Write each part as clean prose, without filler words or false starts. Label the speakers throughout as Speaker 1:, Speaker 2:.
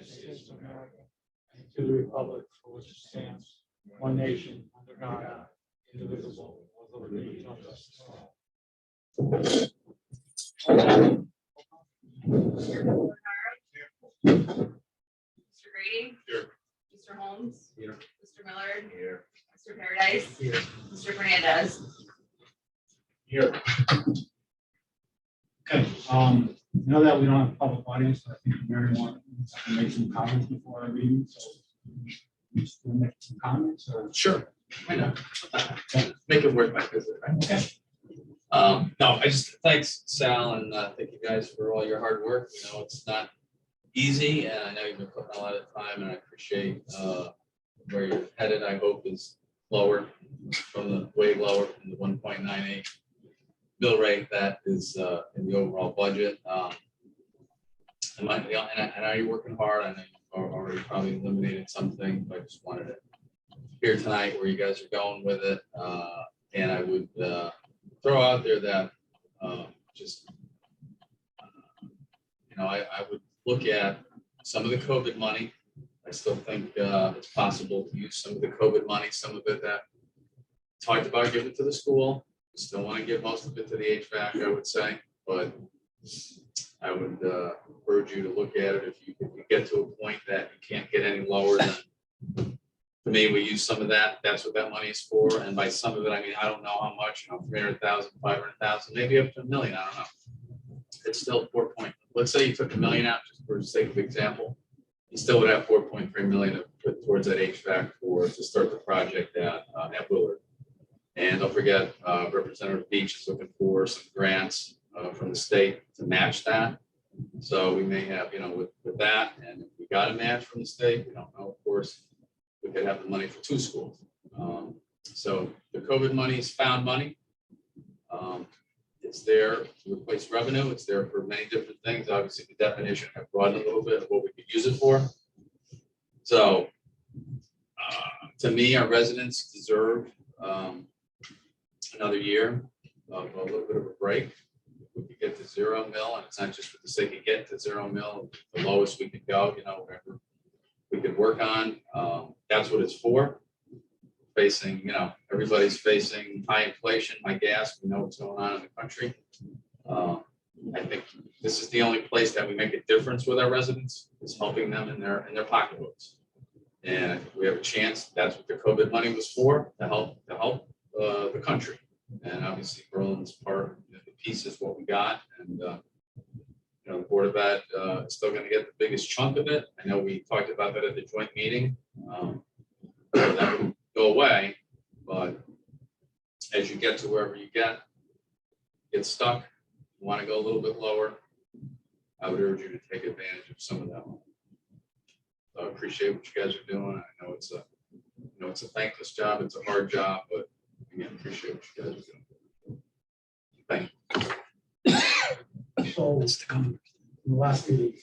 Speaker 1: United States of America, and to the republic for which it stands, one nation, under God, indivisible, with liberty and justice for all.
Speaker 2: Mr. Grady?
Speaker 3: Here.
Speaker 2: Mr. Holmes?
Speaker 3: Here.
Speaker 2: Mr. Millard?
Speaker 3: Here.
Speaker 2: Mr. Paradise?
Speaker 3: Here.
Speaker 2: Mr. Fernandez?
Speaker 1: Here. Okay, know that we don't have a public audience, but I think Mary wants to make some comments before our meeting, so you just want to make some comments or?
Speaker 3: Sure. Why not? Make it worth my visit, right?
Speaker 1: Okay.
Speaker 3: No, I just thanks Sal and thank you guys for all your hard work. You know, it's not easy, and I know you've been putting a lot of time, and I appreciate where you're headed. I hope is lower way lower from the 1.98 bill rate that is in the overall budget. And I know you're working hard. I know you've already probably eliminated something, but I just wanted to hear tonight where you guys are going with it. And I would throw out there that I would look at some of the COVID money. I still think it's possible to use some of the COVID money, some of it that talked about giving to the school. Still want to give most of it to the HVAC, I would say, but I would urge you to look at it if you get to a point that you can't get any lower than, to me, we use some of that. That's what that money is for. And by some of it, I mean, I don't know how much, 300,000, 500,000, maybe up to $1 million. I don't know. It's still 4 point. Let's say you took $1 million out just for the sake of example. You still would have 4.3 million to put towards that HVAC to start the project at Willard. And don't forget, Representative Beach is looking for some grants from the state to match that. So we may have, with that, and if we got a match from the state, we don't know, of course, we could have the money for 2 schools. So the COVID money is found money. It's there to replace revenue. It's there for many different things. Obviously, the definition have broadened a little bit of what we could use it for. So to me, our residents deserve another year of a little bit of a break. If we could get to 0 mil, and it's not just for the sake of getting to 0 mil, the lowest we could go, whatever we could work on. That's what it's for. Facing, everybody's facing high inflation, high gas. We know what's going on in the country. I think this is the only place that we make a difference with our residents, is helping them in their pocketbooks. And I think we have a chance. That's what the COVID money was for, to help the country. And obviously, Berlin's part, the piece is what we got. And the Board of Ed is still going to get the biggest chunk of it. I know we talked about that at the joint meeting. That would go away, but as you get to wherever you get stuck, you want to go a little bit lower, I would urge you to take advantage of some of that. So I appreciate what you guys are doing. I know it's a thankless job, it's a hard job, but again, appreciate what you guys are doing. Thank you.
Speaker 1: So in the last meeting,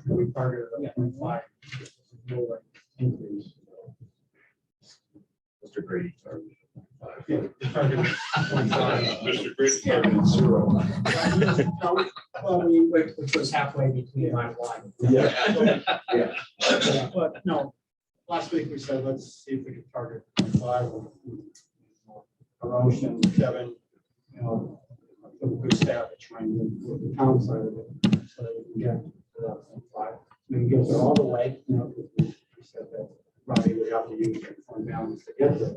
Speaker 1: we targeted a 0.5 increase.
Speaker 3: Mr. Grady.
Speaker 1: Yeah, targeted 0.5.
Speaker 3: Mr. Grady targeted 0.
Speaker 1: Well, which was halfway between my line.
Speaker 3: Yeah.
Speaker 1: But no, last week we said, let's see if we can target 0.5. Erosion, Kevin, a good staff at trying to do the town side of it, so that we can get to that 0.5. We can get there all the way, because we said that Robbie would have to use the fund balance to get there.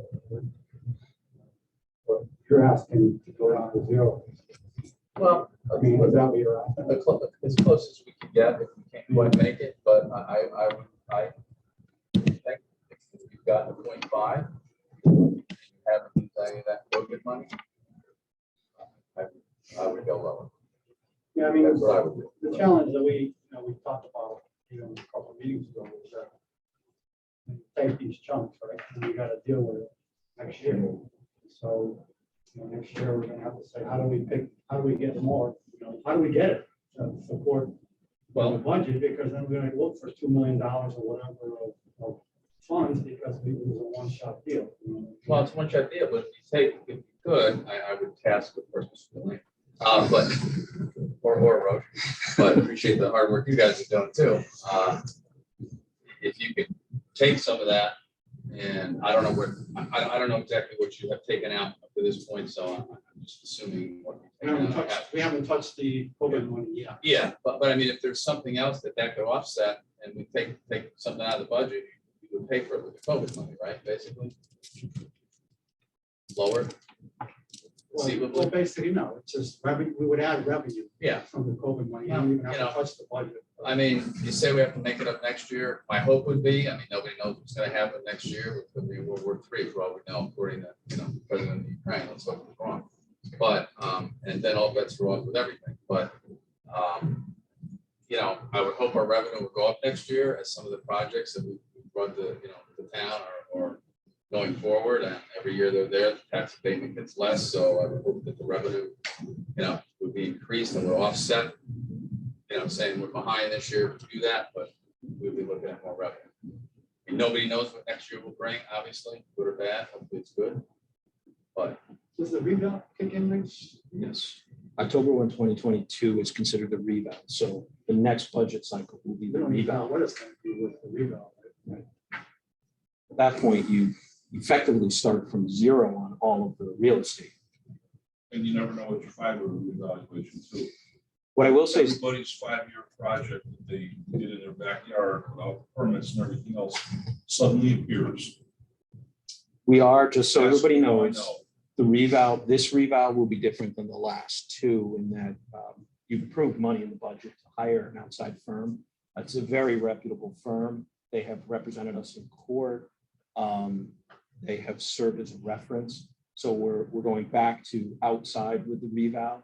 Speaker 1: But you're asking to go down to 0.
Speaker 4: Well,
Speaker 1: I mean, would that be your asking?
Speaker 4: as close as we can get, if we can't quite make it, but I think if you've gotten a 0.5, you haven't used any of that COVID money, I would go lower.
Speaker 1: Yeah, I mean,
Speaker 4: That's what I would do.
Speaker 1: the challenge that we talked about, a couple of meetings ago was that you take these chunks, right? And you got to deal with it next year. So, next year we're going to have to say, how do we get more? How do we get it to support the budget? Because then we're going to look for $2 million or whatever of funds, because it was a one-shot deal.
Speaker 4: Well, it's a one-shot deal, but if you could, I would task, of course, Mr. Lane. But
Speaker 3: or erosion, but appreciate the hard work you guys are doing too. If you could take some of that, and I don't know what, I don't know exactly what you have taken out up to this point, so I'm just assuming what
Speaker 1: We
Speaker 3: you've
Speaker 1: haven't
Speaker 3: taken out.
Speaker 1: touched, we haven't touched the COVID money yet.
Speaker 3: Yeah, but I mean, if there's something else that could offset, and we take something out of the budget, you would pay for it with the COVID money, right, basically? Lower?
Speaker 1: Well,
Speaker 3: Conceivably?
Speaker 1: basically, no, it's just revenue, we would add revenue
Speaker 3: Yeah,
Speaker 1: from the COVID money. You
Speaker 3: Well,
Speaker 1: don't even have
Speaker 3: you
Speaker 1: to
Speaker 3: know,
Speaker 1: touch the budget.
Speaker 3: I mean, you say we have to make it up next year, my hope would be, I mean, nobody knows what's gonna happen next year, it could be World War III for all we know, according to, the president of Ukraine, let's hope it's wrong. But, and then all bets are off with everything, but, I would hope our revenue would go up next year as some of the projects that we brought the town or going forward, and every year they're there, the tax abatement gets less, so I would hope that the revenue, would be increased and would offset, saying we're behind this year to do that, but we'll be looking at more revenue. And nobody knows what next year will bring, obviously, good or bad, hopefully it's good. But
Speaker 1: Does the rebound kick in, Rich?
Speaker 5: Yes. October 1, 2022 is considered the rebound. So the next budget cycle will be
Speaker 1: We
Speaker 5: the
Speaker 1: don't even know
Speaker 5: rebound.
Speaker 1: what it's gonna be with the rebound. Right?
Speaker 5: At that point, you effectively start from zero on all of the real estate.
Speaker 6: And you never know what your 5-year revaluation too.
Speaker 5: What I will say is
Speaker 6: Everybody's 5-year project that they did in their backyard without permits and everything else suddenly appears.
Speaker 5: we are, just so
Speaker 6: That's
Speaker 5: everybody
Speaker 6: all I
Speaker 5: knows,
Speaker 6: know.
Speaker 5: the reval, this reval will be different than the last two in that you've approved money in the budget to hire an outside firm. It's a very reputable firm. They have represented us in court. They have served as a reference. So we're going back to outside with the reval.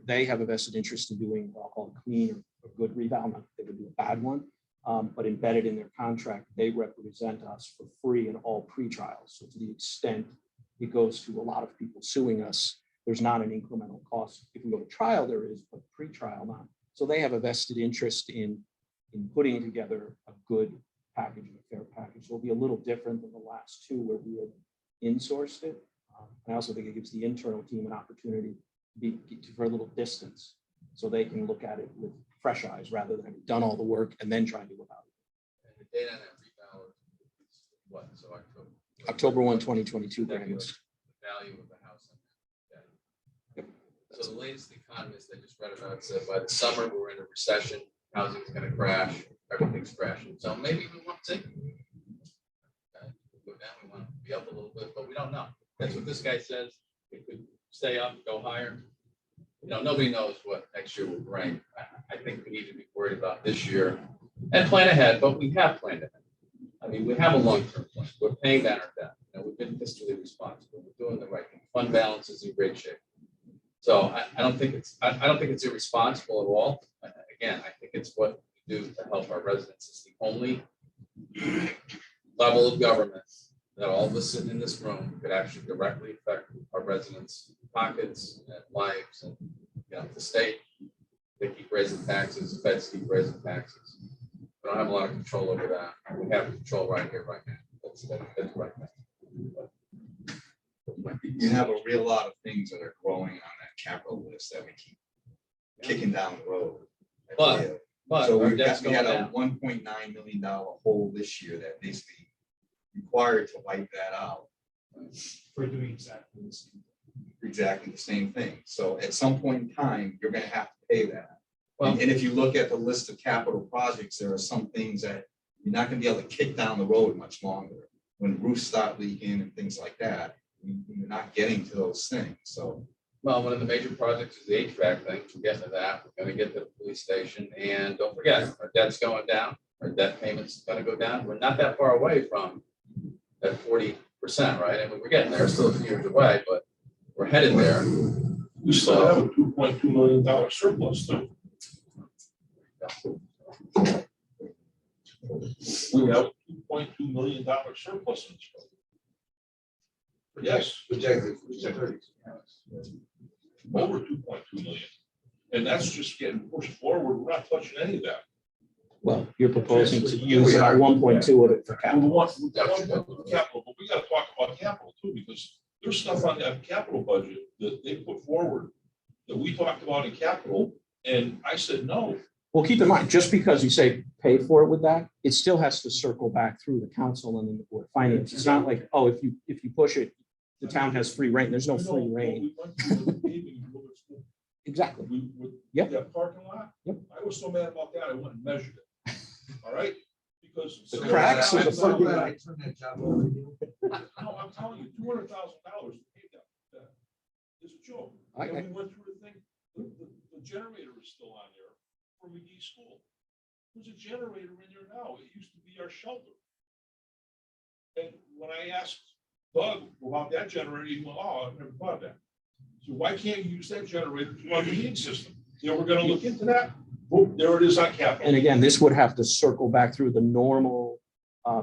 Speaker 5: They have a vested interest in doing what I'll call a clean or good reval, not that they would do a bad one. But embedded in their contract, they represent us for free in all pre-trials. So to the extent it goes to a lot of people suing us, there's not an incremental cost. If we go to trial, there is, but pre-trial not. So they have a vested interest in putting together a good package and a fair package. So it'll be a little different than the last two where we had insourced it. I also think it gives the internal team an opportunity for a little distance so they can look at it with fresh eyes rather than having done all the work and then trying to go out.
Speaker 3: and the data on that reval is what, so
Speaker 5: October 1, 2022
Speaker 3: That
Speaker 5: grand
Speaker 3: was
Speaker 5: list.
Speaker 3: the value of the house.
Speaker 5: Yep.
Speaker 3: So the latest economist I just read about said by the summer, we're in a recession, housing's gonna crash, everything's crashing. So maybe we want to go down, we want to be up a little bit, but we don't know. That's what this guy says. It could stay up, go higher. Nobody knows what next year will bring. I think we need to be worried about this year and plan ahead, but we have planned ahead. I mean, we have a long-term plan. We're paying down our debt. We've been fiscally responsible. We're doing the right thing. Fund balance is in great shape. So I don't think it's irresponsible at all. Again, I think it's what we do to help our residents. It's the only level of government that all of us sitting in this room could actually directly affect our residents' pockets and lives. And the state, they keep raising taxes, the feds keep raising taxes. We don't have a lot of control over that. We have control right here, right now. That's right now.
Speaker 7: You have a real lot of things that are growing on that capital list that we keep kicking down the road.
Speaker 3: But
Speaker 7: So
Speaker 3: our
Speaker 7: we
Speaker 3: debt's
Speaker 7: had
Speaker 3: going
Speaker 7: a
Speaker 3: down.
Speaker 7: $1.9 million hole this year that basically required to wipe that out.
Speaker 1: For doing exactly the same.
Speaker 7: Exactly the same thing. So at some point in time, you're gonna have to pay that.
Speaker 3: Well-
Speaker 7: And if you look at the list of capital projects, there are some things that you're not gonna be able to kick down the road much longer. When roofs start leaking and things like that, you're not getting to those things, so.
Speaker 3: Well, one of the major projects is the HVAC thing. We're getting to that. We're gonna get to the police station, and don't forget, our debt's going down. Our debt payment's gonna go down. We're not that far away from that 40%, right? I mean, we're getting there, still a few years away, but we're headed there.
Speaker 6: We still have a $2.2 million surplus though. We have a $2.2 million surplus in this budget. Yes,
Speaker 7: Projected.
Speaker 6: over 2.2 million. And that's just getting pushed forward. We're not touching any of that.
Speaker 5: Well, you're proposing to use about 1.2 of it for
Speaker 6: And
Speaker 5: capital.
Speaker 6: we want capital, but we gotta talk about capital too, because there's stuff on that capital budget that they put forward that we talked about in capital, and I said, no.
Speaker 5: Well, keep in mind, just because you say pay for it with that, it still has to circle back through the council and then the board of finance. It's not like, oh, if you push it, the town has free reign. There's no free reign.
Speaker 6: We went through the paving in Willard School.
Speaker 5: Exactly. Yep.
Speaker 6: That parking lot.
Speaker 5: Yep.
Speaker 6: I was so mad about that, I went and measured it. All right? Because.
Speaker 5: The cracks of the parking lot.
Speaker 7: I turned that job over to you.
Speaker 6: No, I'm telling you, $200,000 to pay that. It's a joke. And we went through the thing, the generator is still on there for McGee School. There's a generator in there now. It used to be our shelter. And when I asked Doug about that generator, he went, oh, I've never thought of that. So why can't you use that generator to run the heating system? You know, we're gonna look into that. Boom, there it is on capital.
Speaker 5: And again, this would have to circle back through the normal,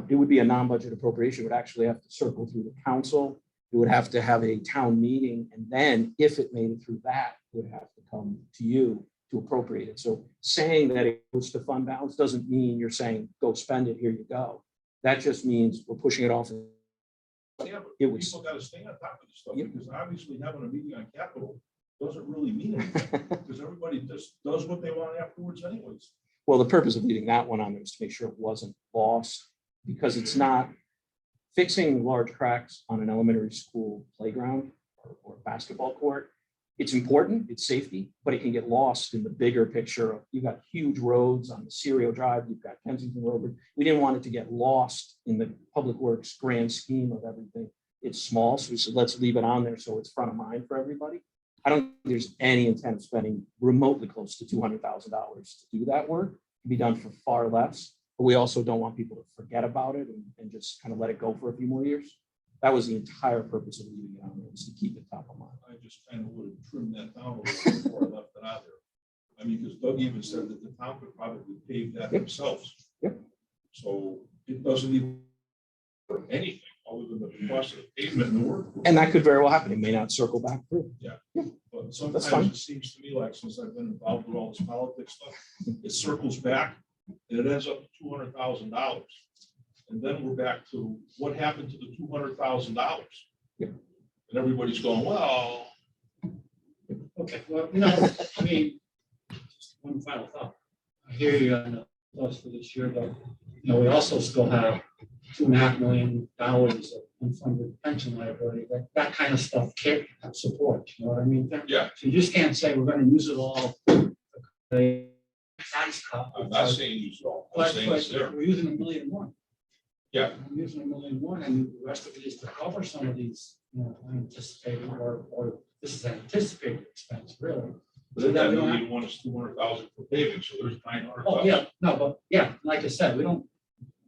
Speaker 5: it would be a non-budget appropriation, it would actually have to circle through the council. It would have to have a town meeting, and then if it made it through that, it would have to come to you to appropriate it. So saying that it goes to fund balance doesn't mean you're saying, go spend it, here you go. That just means we're pushing it off.
Speaker 6: Yeah, but
Speaker 5: It was-
Speaker 6: people gotta stay on top of this stuff,
Speaker 5: Yeah.
Speaker 6: because obviously having a meeting on capital doesn't really mean anything, because everybody just does what they want afterwards anyways.
Speaker 5: Well, the purpose of leaving that one on there is to make sure it wasn't lost, because it's not fixing large cracks on an elementary school playground or basketball court. It's important, it's safety, but it can get lost in the bigger picture of, you've got huge roads on the Serial Drive, you've got Kensington Road. We didn't want it to get lost in the public works grand scheme of everything. It's small, so we said, let's leave it on there so it's front of mind for everybody. I don't think there's any intent of spending remotely close to $200,000 to do that work. It can be done for far less, but we also don't want people to forget about it and just kind of let it go for a few more years. That was the entire purpose of leaving it on there, was to keep it top of mind.
Speaker 6: I just kind of would have trimmed that down a little bit before I left it out there. I mean, because Doug even said that the town could probably pave that
Speaker 5: Yep.
Speaker 6: themselves.
Speaker 5: Yep.
Speaker 6: So it doesn't even for anything other than the cost of the pavement and the work.
Speaker 5: And that could very well happen. It may not circle back through.
Speaker 6: But
Speaker 5: fine.
Speaker 6: sometimes it seems to me like, since I've been involved with all this politics stuff, it circles back and it ends up to $200,000. And then we're back to what happened to the $200,000.
Speaker 5: Yep.
Speaker 6: And everybody's going, well,
Speaker 1: Okay, well, I mean, just one final thought. I hear you on the plus for this year, but, we also still have $2.5 million of unfunded pension liability. That kind of stuff can't have support, you know what I mean?
Speaker 6: yeah,
Speaker 1: So you just can't say we're gonna use it all. Tax cut.
Speaker 6: I'm not saying use it all. I'm
Speaker 1: But
Speaker 6: saying it's there.
Speaker 1: we're using $1.1 million.
Speaker 6: Yeah.
Speaker 1: We're using $1.1 million, and the rest of it is to cover some of these, unanticipated or this is an anticipated expense, really.
Speaker 6: But
Speaker 1: that
Speaker 6: then
Speaker 1: we
Speaker 6: the
Speaker 1: don't have-
Speaker 6: lead one is 200,000 for paving, so there's 900,000.
Speaker 1: Oh, yeah, no, but yeah, like I said, we're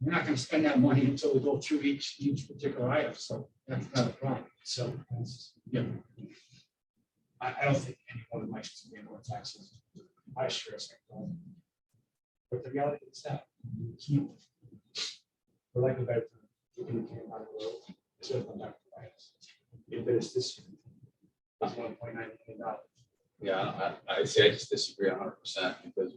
Speaker 1: not gonna spend that money until we go through each particular item, so that's not a problem.
Speaker 8: So, yeah. I don't think anyone likes to pay more taxes. I sure as heck don't. But the reality is that you keep, for lack of a better term, keeping the can on the road, it's going to come back to bite us. If it is this year, it's $1.9 million.
Speaker 3: Yeah, I say I just disagree 100%, because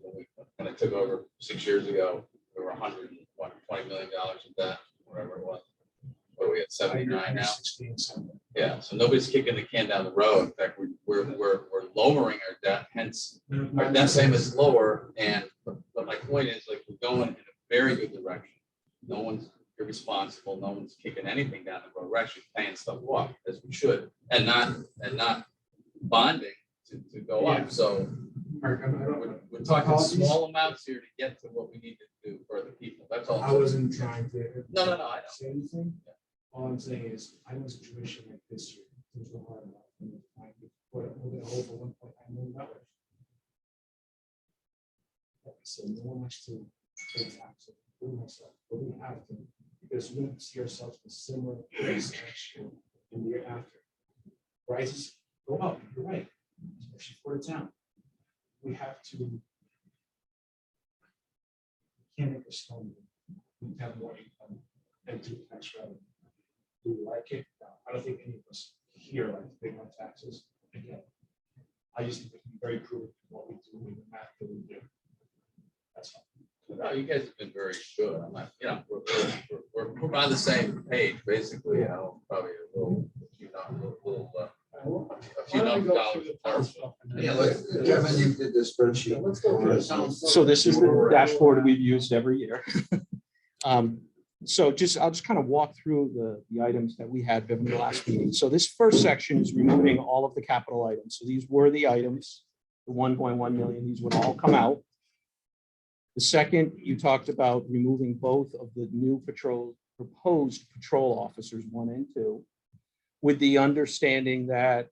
Speaker 3: when I took over 6 years ago, we were $120 million in debt, whatever it was. But we had 79 now.
Speaker 8: 16 something.
Speaker 3: Yeah, so nobody's kicking the can down the road. In fact, we're lowering our debt, hence our debt same is lower. And but my point is, like, we're going in a very good direction. No one's irresponsible. No one's kicking anything down the road. We're actually paying stuff off as we should, and not bonding to go up. So
Speaker 8: Mark, I don't-
Speaker 3: we're talking
Speaker 8: Apologies.
Speaker 3: small amounts here to get to what we need to do for the people. That's all.
Speaker 8: I wasn't trying to.
Speaker 3: No, I know.
Speaker 8: Say anything. All I'm saying is, I know a situation like this year, there's no hard enough. And we're going to hold for $1.9 million. Like I said, no one likes to pay taxes, including myself, but we have to, because we don't see ourselves in similar place next year and the year after. Prices go up, you're right, especially for the town. We have to. We can't make a stone. We have more income and do tax revenue. Do we like it? No, I don't think any of us here like to pay more taxes. Again, I just think we can be very prudent in what we do with the math that we do. That's all.
Speaker 3: No, you guys have been very good. I'm not, we're on the same page, basically, probably a little, a $14,000 a parcel.
Speaker 7: Yeah, Kevin, you did the spreadsheet.
Speaker 1: Let's go through the town.
Speaker 5: So this is the dashboard we've used every year. So I'll just kind of walk through the items that we had in the last meeting. So this first section is removing all of the capital items. So these were the items, the 1.1 million, these would all come out. The second, you talked about removing both of the new proposed patrol officers, 1 and 2, with the understanding that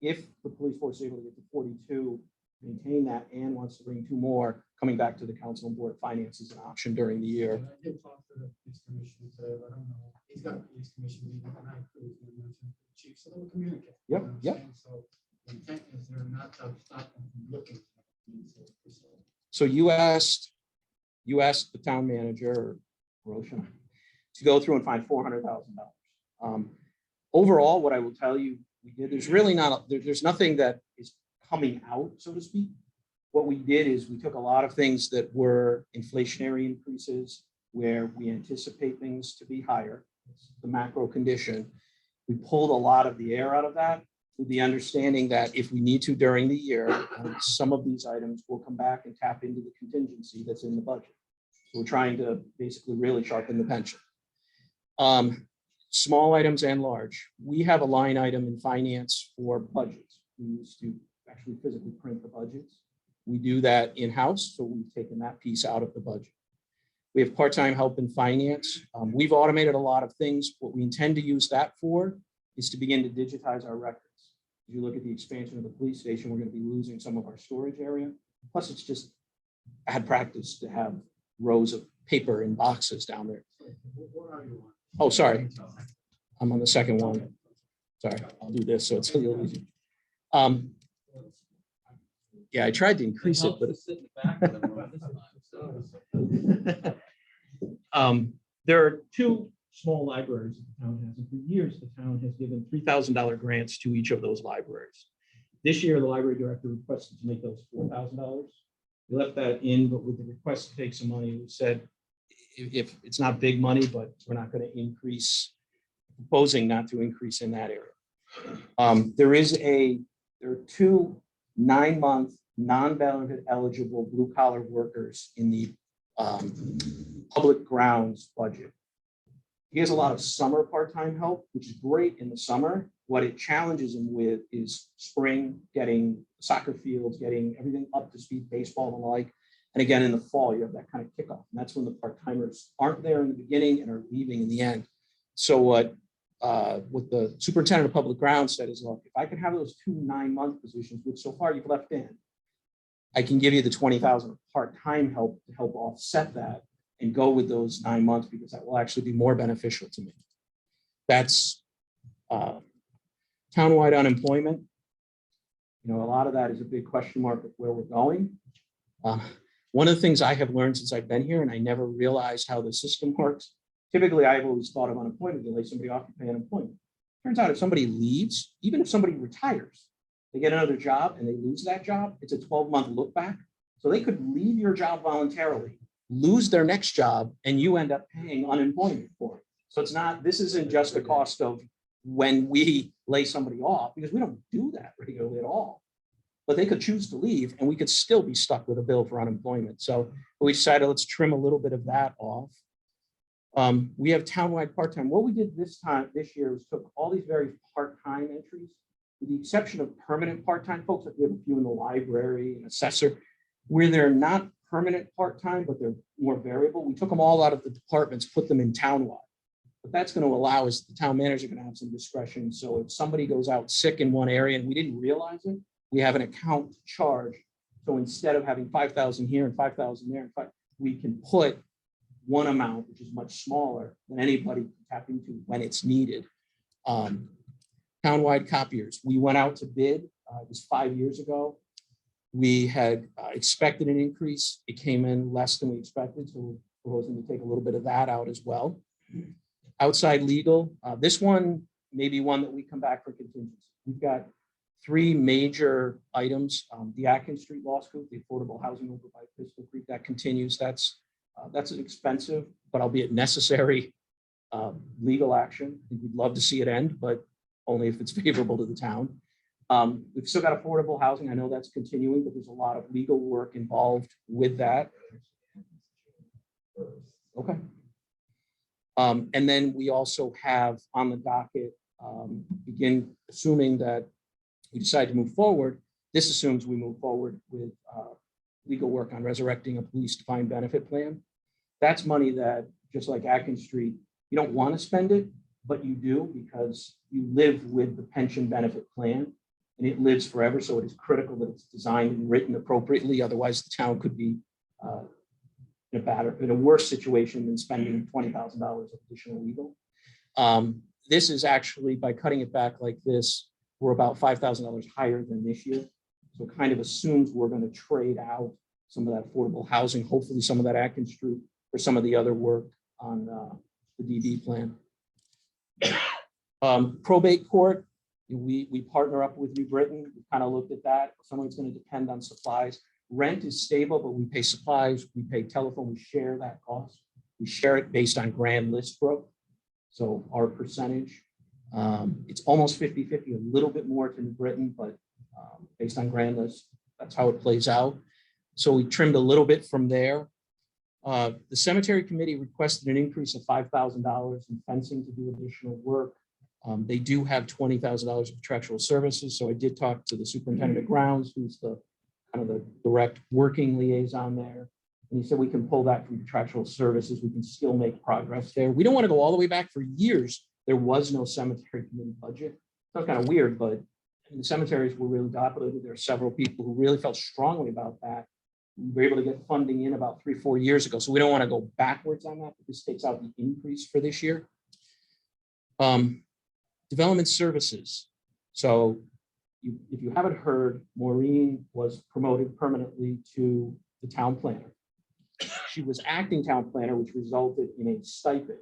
Speaker 5: if the police force is able to get to 42, maintain that and wants to bring 2 more, coming back to the council and board of finance is an option during the year.
Speaker 1: I did talk to the police commissioner today, but I don't know, he's got a police commission meeting tonight, so he's gonna mention the chief, so they'll communicate.
Speaker 5: Yep,
Speaker 1: you know what I'm
Speaker 5: yep.
Speaker 1: saying? So the intent is they're not to stop them from looking.
Speaker 5: So you asked the town manager, Roshan, to go through and find $400,000. Overall, what I will tell you, we did, there's really there's nothing that is coming out, so to speak. What we did is we took a lot of things that were inflationary increases where we anticipate things to be higher, the macro condition. We pulled a lot of the air out of that with the understanding that if we need to during the year, some of these items will come back and tap into the contingency that's in the budget. So we're trying to basically really sharpen the pencil. Small items and large. We have a line item in finance for budgets. We used to actually physically print the budgets. We do that in-house, so we've taken that piece out of the budget. We have part-time help in finance. We've automated a lot of things. What we intend to use that for is to begin to digitize our records. If you look at the expansion of the police station, we're going to be losing some of our storage area. Plus, it's just bad practice to have rows of paper in boxes down there.
Speaker 1: What are you on?
Speaker 5: Oh, sorry. I'm on the second one. Sorry, I'll do this so it's a little easier. Yeah, I tried to increase it, but there are 2 small libraries that the town has, and for years the town has given $3,000 grants to each of those libraries. This year, the library director requested to make those $4,000. We left that in, but with the request to take some money, we said if it's not big money, but we're not going to increase, proposing not to increase in that area. There are 2 9-month non-benefit eligible blue collar workers in the public grounds budget. He has a lot of summer part-time help, which is great in the summer. What it challenges him with is spring, getting soccer fields, getting everything up to speed, baseball and the like. And again, in the fall, you have that kind of kickoff. And that's when the part-timers aren't there in the beginning and are leaving in the end. So what the superintendent of public grounds said is, look, if I can have those 2 9-month positions, which so far you've left in, I can give you the 20,000 part-time help to help offset that and go with those 9 months because that will actually be more beneficial to me. That's townwide unemployment. You know, a lot of that is a big question mark of where we're going. One of the things I have learned since I've been here, and I never realized how the system works. Typically, I've always thought of unemployment to lay somebody off to pay unemployment. Turns out if somebody leaves, even if somebody retires, they get another job and they lose that job, it's a 12-month look back. So they could leave your job voluntarily, lose their next job, and you end up paying unemployment for it. So it's not, this isn't just the cost of when we lay somebody off, because we don't do that regularly at all. But they could choose to leave and we could still be stuck with a bill for unemployment. So we decided let's trim a little bit of that off. We have townwide part-time. What we did this year was took all these very part-time entries, with the exception of permanent part-time folks, like we have a few in the library and assessor, where they're not permanent part-time, but they're more variable. We took them all out of the departments, put them in townwide. What that's going to allow is the town manager going to have some discretion. So if somebody goes out sick in one area and we didn't realize it, we have an account to charge. So instead of having 5,000 here and 5,000 there, we can put one amount, which is much smaller than anybody can tap into when it's needed. Townwide copiers. We went out to bid. It was 5 years ago. We had expected an increase. It came in less than we expected. So we're proposing to take a little bit of that out as well. Outside legal. This one may be one that we come back for contingency. We've got 3 major items. The Atkins Street Law School, the affordable housing over by Pistol Creek, that continues. That's an expensive, but albeit necessary legal action. We'd love to see it end, but only if it's favorable to the town. We've still got affordable housing. I know that's continuing, but there's a lot of legal work involved with that. Okay. And then we also have on the docket, begin assuming that we decide to move forward. This assumes we move forward with legal work on resurrecting a police defined benefit plan. That's money that, just like Atkins Street, you don't want to spend it, but you do because you live with the pension benefit plan and it lives forever. So it is critical that it's designed and written appropriately. Otherwise, the town could be in a worse situation than spending $20,000 of additional legal. This is actually, by cutting it back like this, we're about $5,000 higher than this year. So it kind of assumes we're going to trade out some of that affordable housing, hopefully some of that Atkins Street, for some of the other work on the DB plan. Probate court, we partner up with New Britain. We kind of looked at that. Some of it's going to depend on supplies. Rent is stable, but we pay supplies, we pay telephone, we share that cost. We share it based on grand list growth. So our percentage, it's almost 50-50, a little bit more to New Britain, but based on grand list, that's how it plays out. So we trimmed a little bit from there. The cemetery committee requested an increase of $5,000 in fencing to do additional work. They do have $20,000 of contractual services. So I did talk to the superintendent of grounds, who's the kind of the direct working liaison there. And he said, we can pull that from contractual services. We can still make progress there. We don't want to go all the way back. For years, there was no cemetery committee budget. That's kind of weird, but the cemeteries were really dilapidated. There are several people who really felt strongly about that. We were able to get funding in about 3-4 years ago. So we don't want to go backwards on that, but this takes out the increase for this year. Development services. So if you haven't heard, Maureen was promoted permanently to the town planner. She was acting town planner, which resulted in a stipend.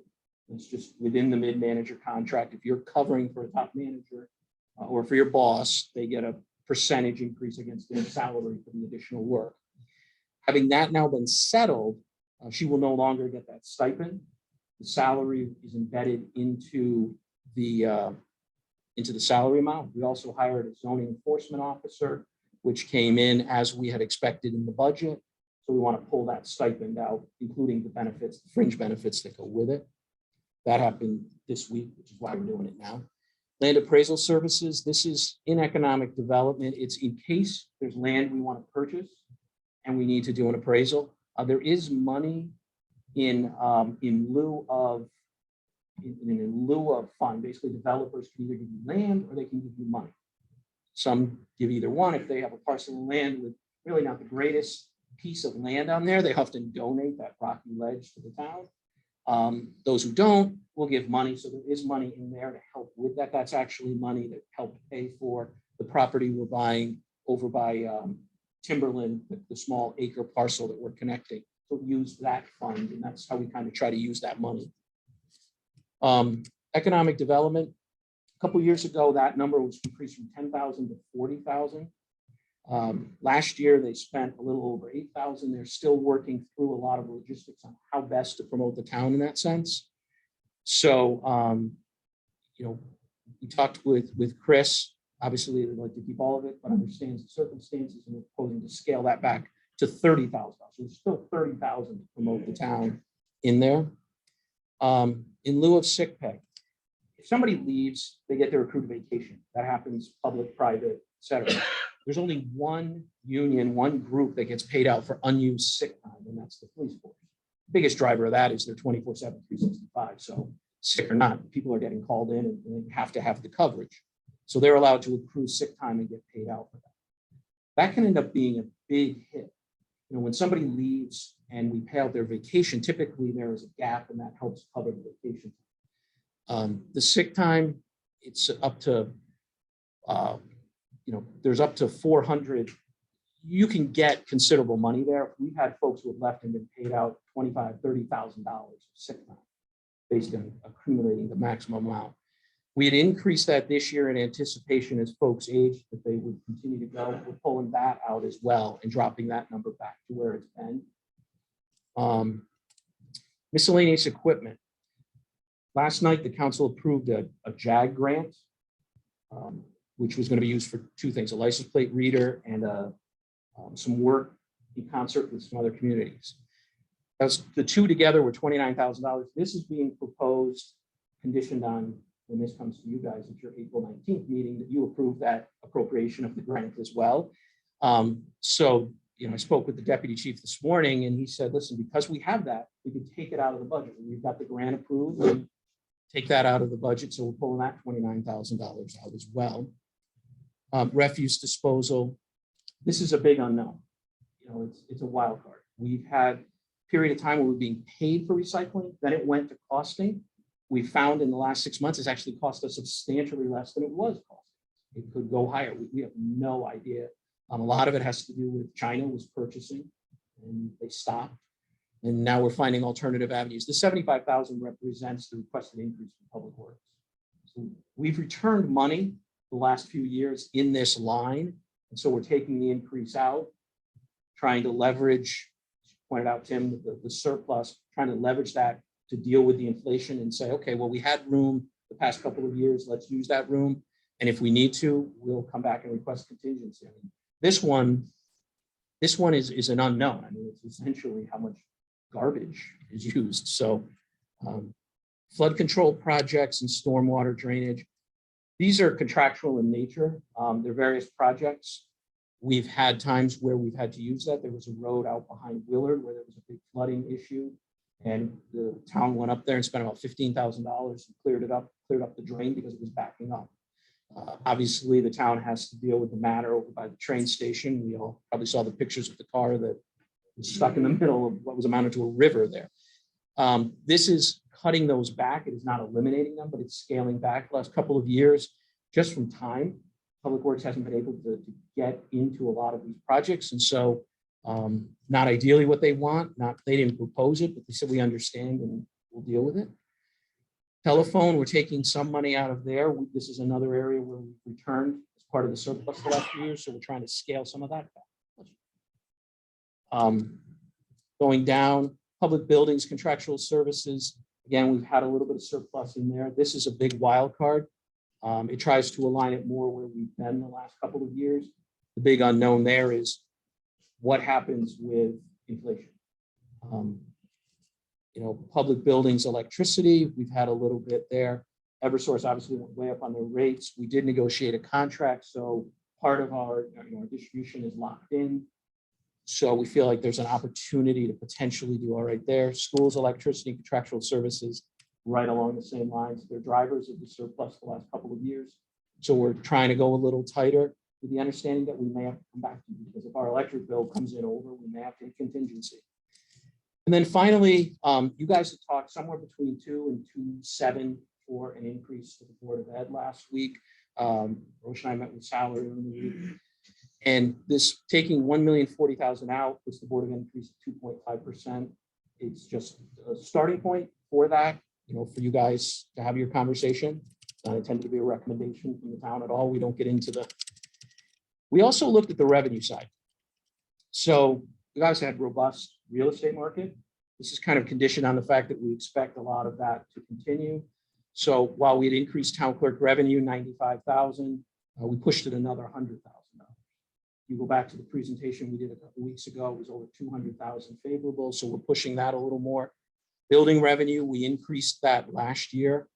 Speaker 5: It's just within the mid-manager contract. If you're covering for a top manager or for your boss, they get a percentage increase against their salary for the additional work. Having that now been settled, she will no longer get that stipend. The salary is embedded into the salary amount. We also hired a zoning enforcement officer, which came in as we had expected in the budget. So we want to pull that stipend out, including the benefits, the fringe benefits that go with it. That happened this week, which is why we're doing it now. Land appraisal services. This is in economic development. It's in case there's land we want to purchase and we need to do an appraisal. There is money in lieu of fund. Basically, developers can either give you land or they can give you money. Some give either one. If they have a parcel of land with really not the greatest piece of land on there, they often donate that rocky ledge to the town. Those who don't will give money. So there is money in there to help with that. That's actually money that helped pay for the property we're buying over by Timberland, the small acre parcel that we're connecting. So use that fund, and that's how we kind of try to use that money. Economic development. A couple of years ago, that number was increased from 10,000 to 40,000. Last year, they spent a little over 8,000. They're still working through a lot of logistics on how best to promote the town in that sense. So, we talked with Chris. Obviously, they'd like to keep all of it, but understands the circumstances, and we're proposing to scale that back to $30,000. So there's still $30,000 to promote the town in there. In lieu of sick pay, if somebody leaves, they get their accrued vacation. That happens public, private, etc. There's only one union, one group that gets paid out for unused sick time, and that's the police force. The biggest driver of that is their 24/7, 365. So sick or not, people are getting called in and they have to have the coverage. So they're allowed to accrue sick time and get paid out for that. That can end up being a big hit. When somebody leaves and we pay out their vacation, typically there is a gap and that helps cover the vacation. The sick time, it's up to, there's up to 400. You can get considerable money there. We've had folks who have left and been paid out $25,000, $30,000 of sick time based on accumulating the maximum amount. We had increased that this year in anticipation as folks age that they would continue to go. We're pulling that out as well and dropping that number back to where it's been. Miscellaneous equipment. Last night, the council approved a JAG grant. which was going to be used for two things, a license plate reader and some work in concert with some other communities. As the two together were $29,000. This is being proposed, conditioned on, when this comes to you guys at your April 19th meeting, that you approve that appropriation of the grant as well. So, I spoke with the deputy chief this morning and he said, listen, because we have that, we can take it out of the budget. We've got the grant approved and take that out of the budget. So we're pulling that $29,000 out as well. Refuse disposal. This is a big unknown. It's a wild card. We've had a period of time where we're being paid for recycling, then it went to costing. We found in the last 6 months, it's actually cost us substantially less than it was costing. It could go higher. We have no idea. A lot of it has to do with China was purchasing and they stopped. And now we're finding alternative avenues. The 75,000 represents the requested increase in public works. So we've returned money the last few years in this line. And so we're taking the increase out, trying to leverage, pointed out, Tim, the surplus, trying to leverage that to deal with the inflation and say, okay, well, we had room the past couple of years, let's use that room. And if we need to, we'll come back and request contingency. This one is an unknown. It's essentially how much garbage is used. So flood control projects and stormwater drainage, these are contractual in nature. They're various projects. We've had times where we've had to use that. There was a road out behind Willard where there was a big flooding issue. And the town went up there and spent about $15,000 and cleared up the drain because it was backing up. Obviously, the town has to deal with the matter over by the train station. We all probably saw the pictures of the car that was stuck in the middle of what was amounted to a river there. This is cutting those back. It is not eliminating them, but it's scaling back. The last couple of years, just from time, Public Works hasn't been able to get into a lot of these projects. And so not ideally what they want, they didn't propose it, but they said, we understand and we'll deal with it. Telephone, we're taking some money out of there. This is another area where we returned as part of the surplus the last few years. So we're trying to scale some of that back. Going down, public buildings, contractual services. Again, we've had a little bit of surplus in there. This is a big wild card. It tries to align it more where we've been the last couple of years. The big unknown there is what happens with inflation. Public buildings, electricity, we've had a little bit there. Eversource obviously went way up on their rates. We did negotiate a contract, so part of our distribution is locked in. So we feel like there's an opportunity to potentially do all right there. Schools, electricity, contractual services, right along the same lines. They're drivers of the surplus the last couple of years. So we're trying to go a little tighter with the understanding that we may have to come back to you because if our electric bill comes in over, we may have to hit contingency. And then finally, you guys had talked somewhere between 2 and 2.7 for an increase to the Board of Ed last week. Roche and I met with salary in the week. And this taking $1,040,000 out was the Board of Ed increase of 2.5%. It's just a starting point for that, for you guys to have your conversation. It's not intended to be a recommendation from the town at all. We don't get into the. We also looked at the revenue side. So you guys had robust real estate market. This is kind of conditioned on the fact that we expect a lot of that to continue. So while we had increased town clerk revenue, 95,000, we pushed it another $100,000. You go back to the presentation we did a couple of weeks ago, it was over 200,000 favorable. So we're pushing that a little more. Building revenue, we increased that last year.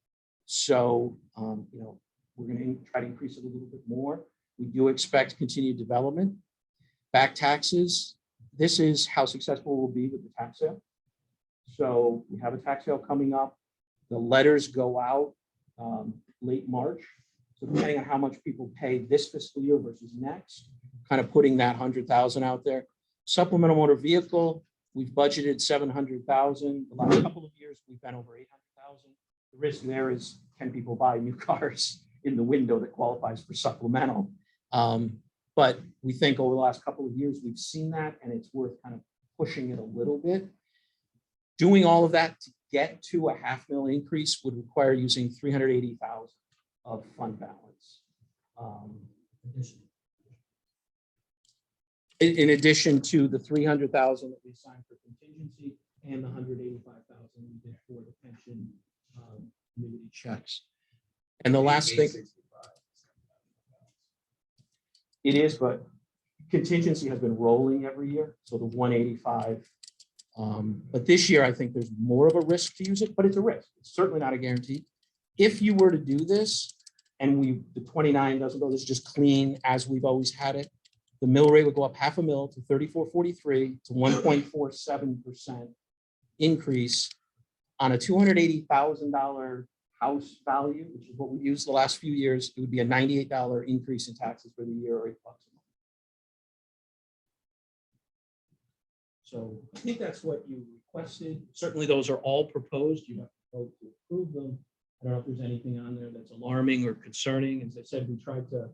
Speaker 5: So, we're going to try to increase it a little bit more. We do expect continued development. Back taxes, this is how successful we'll be with the tax sale. So we have a tax sale coming up. The letters go out late March. So depending on how much people pay this fiscal year versus next, kind of putting that 100,000 out there. Supplemental motor vehicle, we've budgeted 700,000. The last couple of years, we've been over 800,000. The risk there is, can people buy new cars in the window that qualifies for supplemental? But we think over the last couple of years, we've seen that, and it's worth kind of pushing it a little bit. Doing all of that to get to a $500,000 increase would require using 380,000 of fund balance. In addition to the 300,000 that we assigned for contingency and the 185,000 we did for the pension community checks. And the last thing, It is, but contingency has been rolling every year, so the 185. But this year, I think there's more of a risk to use it, but it's a risk. It's certainly not a guarantee. If you were to do this and the 29 doesn't go, this is just clean as we've always had it, the mill rate would go up half a mil to 34.43 to 1.47% increase on a $280,000 house value, which is what we used the last few years. It would be a $98 increase in taxes for the year, or $8 a month. So I think that's what you requested. Certainly those are all proposed. You have to vote to approve them. I don't know if there's anything on there that's alarming or concerning. As I said, we tried to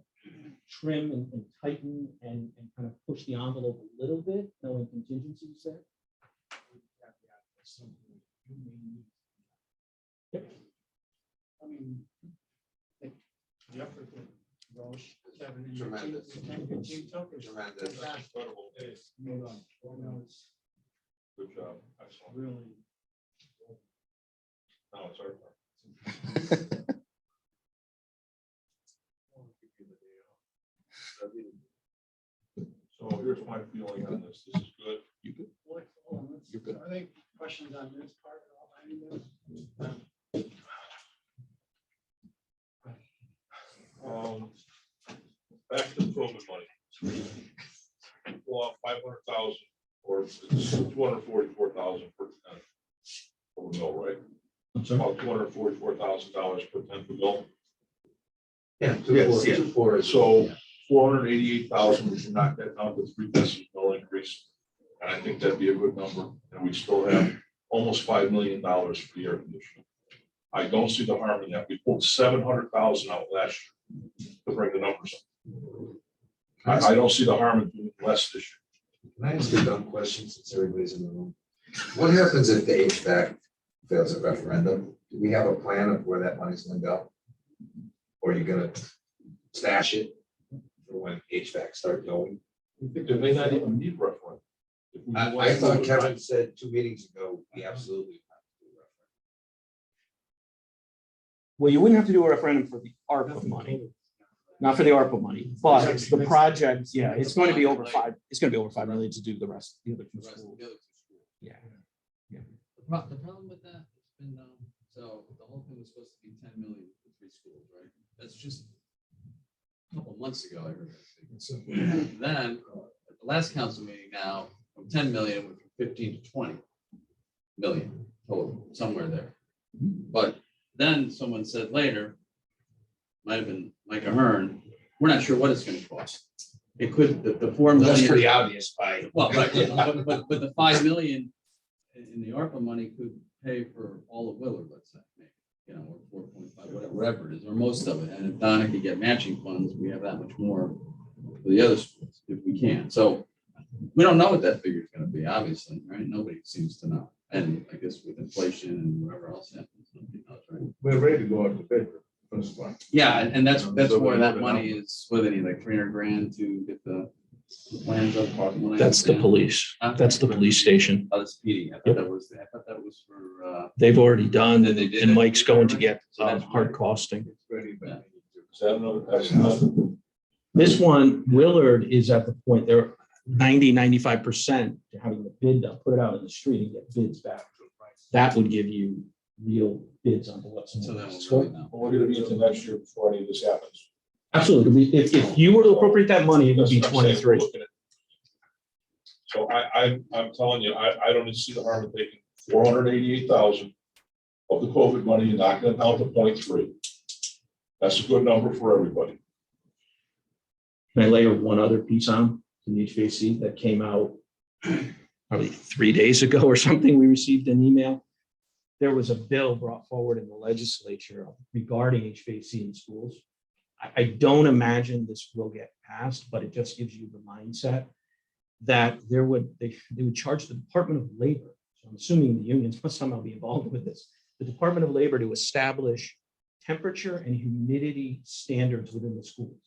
Speaker 5: trim and tighten and kind of push the envelope a little bit, knowing contingencies there. Yep.
Speaker 1: I mean, the effort that Roche, Kevin, and your team,
Speaker 3: Tremendous.
Speaker 1: the team took is
Speaker 3: Tremendous.
Speaker 6: Incredible. Hey,
Speaker 1: it's
Speaker 6: good job. Excellent.
Speaker 1: really.
Speaker 6: No, it's our part. So here's my feeling on this. This is good.
Speaker 5: You're good.
Speaker 1: Are there questions on this part at all?
Speaker 6: Back to the COVID money. Pull off 500,000 or it's 244,000 per ton for the mill, right?
Speaker 5: I'm sorry.
Speaker 6: About $244,000 per ton per mill.
Speaker 7: Yeah.
Speaker 3: Yes, yeah.
Speaker 6: So 488,000, we should knock that down to 3 cents a mill increase. And I think that'd be a good number. And we still have almost $5 million for the air conditioning. I don't see the harm in that. We pulled 700,000 out last year to bring the numbers up. I don't see the harm in doing less this year.
Speaker 9: Can I ask a dumb question since everybody's in the room? What happens if the HVAC fails a referendum? Do we have a plan of where that money's gonna go? Or are you gonna stash it for when HVAC start going?
Speaker 6: They may not even need referendum. If we do
Speaker 9: I
Speaker 6: one
Speaker 9: thought
Speaker 6: vote,
Speaker 9: Kevin said 2 meetings ago, we absolutely have to do a referendum.
Speaker 5: Well, you wouldn't have to do a referendum for the ARPA money, not for the ARPA money, but the project, yeah, it's going to be over 5. It's going to be over 5 million to do the rest, the other two schools. Yeah.
Speaker 3: The problem with that, it's been, so the whole thing was supposed to be 10 million for 3 schools, right? That's just a couple of months ago, I heard that. Then, at the last council meeting now, from 10 million, went from 15 to 20 million total, somewhere there. But then someone said later, might have been Micah Hearn, we're not sure what it's going to cost. It could, the 4 million.
Speaker 9: That's pretty obvious by.
Speaker 3: Well, right, but the 5 million in the ARPA money could pay for all of Willard, let's say, maybe, you know, or 4.5, whatever it is, or most of it. And if Donna could get matching funds, we have that much more for the other schools if we can. So we don't know what that figure is going to be, obviously, right? Nobody seems to know. And I guess with inflation and whatever else happens, nobody knows, right?
Speaker 6: We're ready to go out to bid for this one.
Speaker 3: Yeah, and that's
Speaker 6: So
Speaker 3: where
Speaker 6: we
Speaker 3: that
Speaker 6: know
Speaker 3: money is, what do they need, like 300 grand to get the plans up?
Speaker 5: That's the police. That's the police station.
Speaker 3: Oh, that's PD. I thought that was for,
Speaker 5: They've already done,
Speaker 3: Then they did
Speaker 5: and
Speaker 3: it.
Speaker 5: Mike's going to get
Speaker 3: So that's
Speaker 5: hard costing.
Speaker 3: Yeah.
Speaker 6: Is that another, that's another.
Speaker 5: This one, Willard is at the point, they're 95% to having the bid done, put it out in the street and get bids back. That would give you real bids on what's in
Speaker 3: So
Speaker 5: the
Speaker 3: then we'll
Speaker 5: scope.
Speaker 3: really know.
Speaker 6: We're gonna be into next year before any of this happens.
Speaker 5: Absolutely. If you were to appropriate that money, it would be
Speaker 6: That's what I'm saying.
Speaker 5: 23.
Speaker 6: So I'm telling you, I don't see the harm in taking 488,000 of the COVID money and knocking it down to 0.3. That's a good number for everybody.
Speaker 5: Can I layer one other piece on the HVAC that came out probably 3 days ago or something? We received an email. There was a bill brought forward in the legislature regarding HVAC in schools. I don't imagine this will get passed, but it just gives you the mindset that they would charge the Department of Labor. So I'm assuming the unions must somehow be involved with this. The Department of Labor to establish temperature and humidity standards within the schools.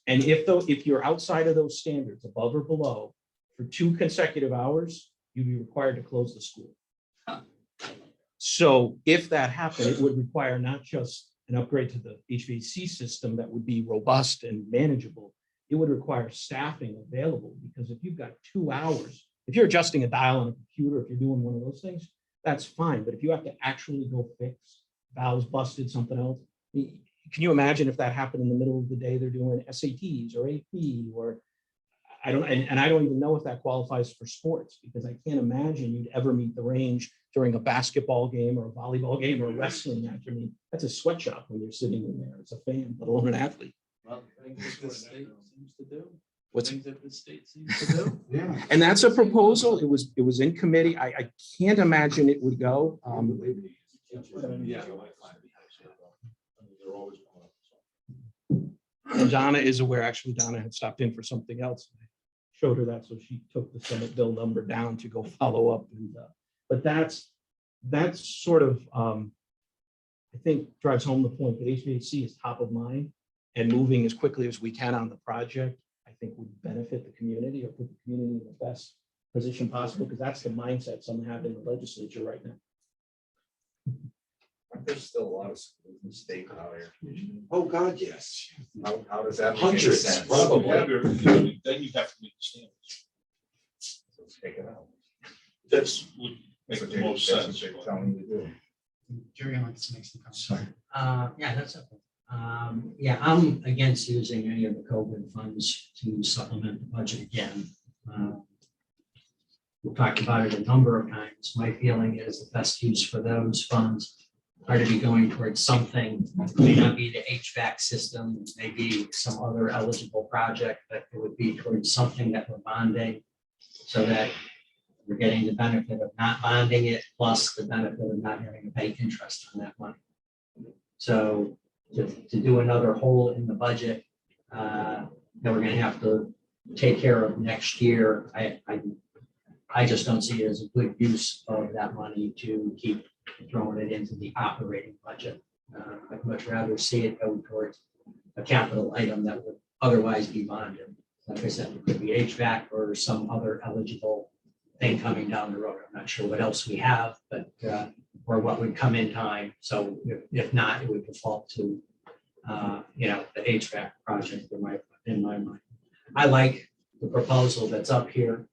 Speaker 5: And if you're outside of those standards, above or below, for 2 consecutive hours, you'd be required to close the school. So if that happened, it would require not just an upgrade to the HVAC system that would be robust and manageable, it would require staffing available, because if you've got 2 hours, if you're adjusting a dial on a computer, if you're doing one of those things, that's fine. But if you have to actually go fix valves busted, something else, can you imagine if that happened in the middle of the day? They're doing SATs or AP, or I don't, and I don't even know if that qualifies for sports, because I can't imagine you'd ever meet the range during a basketball game or a volleyball game or a wrestling match. I mean, that's a sweatshop when you're sitting in there as a fan, let alone an athlete.
Speaker 4: Well, things that the state seems to do.
Speaker 5: What's
Speaker 4: Things that the state seems to do.
Speaker 9: Yeah.
Speaker 5: And that's a proposal. It was in committee. I can't imagine it would go.
Speaker 4: Yeah.
Speaker 6: They're always going up.
Speaker 5: And Donna is aware, actually, Donna had stopped in for something else. I showed her that, so she took the Senate bill number down to go follow up. And, but that's sort of, I think, drives home the point that HVAC is top of mind, and moving as quickly as we can on the project, I think would benefit the community, or put the community in the best position possible, because that's the mindset some have in the legislature right now.
Speaker 7: There's still a lot of schools in the state without air conditioning.
Speaker 9: Oh, God, yes.
Speaker 7: How does that make any
Speaker 9: Hundreds,
Speaker 7: sense?
Speaker 9: probably.
Speaker 6: Then you have to meet the standards.
Speaker 7: Let's take it out.
Speaker 6: That's would make
Speaker 7: That's
Speaker 6: the most
Speaker 7: what
Speaker 6: sense.
Speaker 7: they're telling you to do.
Speaker 1: Jerry likes to make some comments.
Speaker 7: Sorry.
Speaker 10: Yeah, that's okay. Yeah, I'm against using any of the COVID funds to supplement the budget again. We've talked about it a number of times. My feeling is the best use for those funds are to be going towards something, may not be the HVAC system, maybe some other eligible project, but it would be towards something that we're bonding, so that we're getting the benefit of not bonding it, plus the benefit of not having to pay interest on that money. So to do another hole in the budget that we're gonna have to take care of next year, I just don't see it as a good use of that money to keep throwing it into the operating budget. I'd much rather see it go towards a capital item that would otherwise be bonded. Like I said, it could be HVAC or some other eligible thing coming down the road. I'm not sure what else we have, but or what would come in time. So if not, it would default to the HVAC project in my mind. I like the proposal that's up here.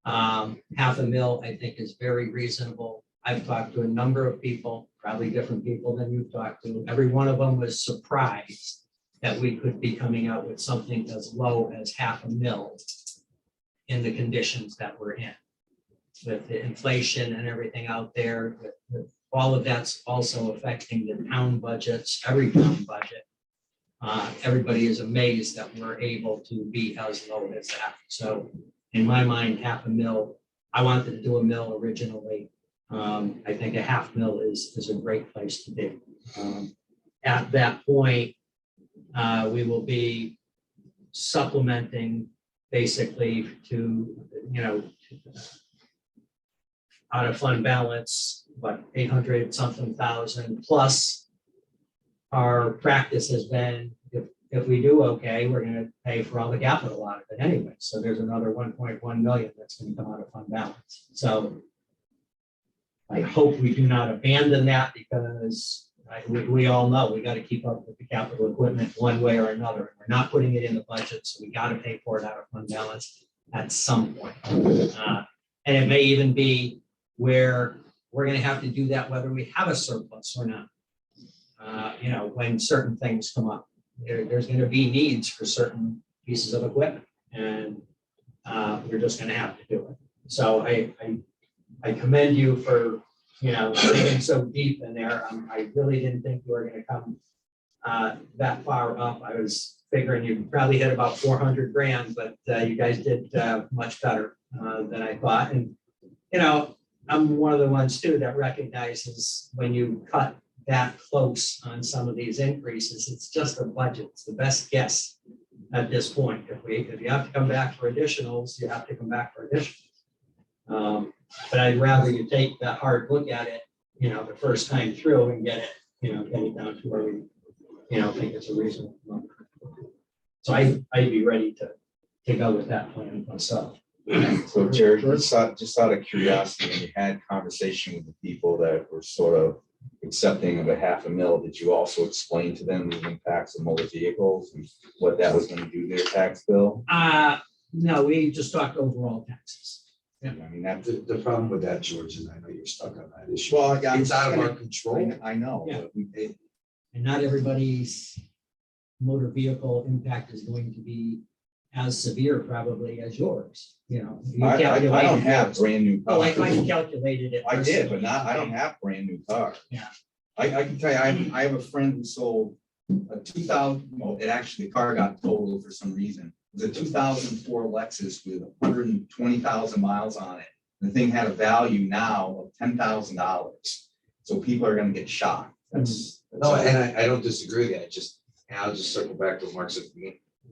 Speaker 10: $500,000, I think, is very reasonable. I've talked to a number of people, probably different people than you've talked to. Every one of them was surprised that we could be coming out with something as low as $500,000 in the conditions that we're in. With the inflation and everything out there, with all of that's also affecting the town budgets, every town budget. Everybody is amazed that we're able to be as low as that. So in my mind, $500,000, I wanted to do $1 million originally. I think $500,000 is a great place to be. At that point, we will be supplementing basically to, out of fund balance, what, 800 something thousand, plus our practice has been, if we do okay, we're gonna pay for all the capital out of it anyway. So there's another 1.1 million that's gonna come out of fund balance. So I hope we do not abandon that, because we all know we got to keep up with the capital equipment one way or another. We're not putting it in the budget, so we got to pay for it out of fund balance at some point. And it may even be where we're going to have to do that whether we have a surplus or not. When certain things come up, there's going to be needs for certain pieces of equipment, and we're just going to have to do it. So I commend you for, digging so deep in there. I really didn't think you were going to come that far up. I was figuring you probably hit about 400 grand, but you guys did much better than I thought. And, I'm one of the ones too that recognizes when you cut that close on some of these increases, it's just a budget. It's the best guess at this point. If you have to come back for additionals, you have to come back for additionals. But I'd rather you take that hard look at it, the first time through and get it down to where we, think it's a reasonable number. So I'd be ready to go with that plan myself.
Speaker 7: So Jared, just out of curiosity, when you had conversation with the people that were sort of accepting of a $500,000, did you also explain to them the impacts of motor vehicles and what that was gonna do to their tax bill?
Speaker 10: No, we just talked overall taxes.
Speaker 7: I mean, that's.
Speaker 9: The problem with that, George, and I know you're stuck on that issue.
Speaker 7: Well,
Speaker 9: It's out of our control.
Speaker 7: I know.
Speaker 10: Yeah.
Speaker 7: but we-
Speaker 10: And not everybody's motor vehicle impact is going to be as severe probably as yours, you know. You
Speaker 7: I
Speaker 10: calculated
Speaker 7: don't have
Speaker 10: yours.
Speaker 7: brand new
Speaker 10: Oh,
Speaker 7: cars.
Speaker 10: I calculated it.
Speaker 7: I did,
Speaker 10: personally.
Speaker 7: but not, I don't have brand new cars.
Speaker 10: Yeah.
Speaker 7: I can tell you, I have a friend who sold a 2000, well, it actually, the car got totaled for some reason. It was a 2004 Lexus with 120,000 miles on it. The thing had a value now of $10,000. So people are gonna get shocked. That's.
Speaker 9: No, and I don't disagree with that, I'll just circle back to what Mark said.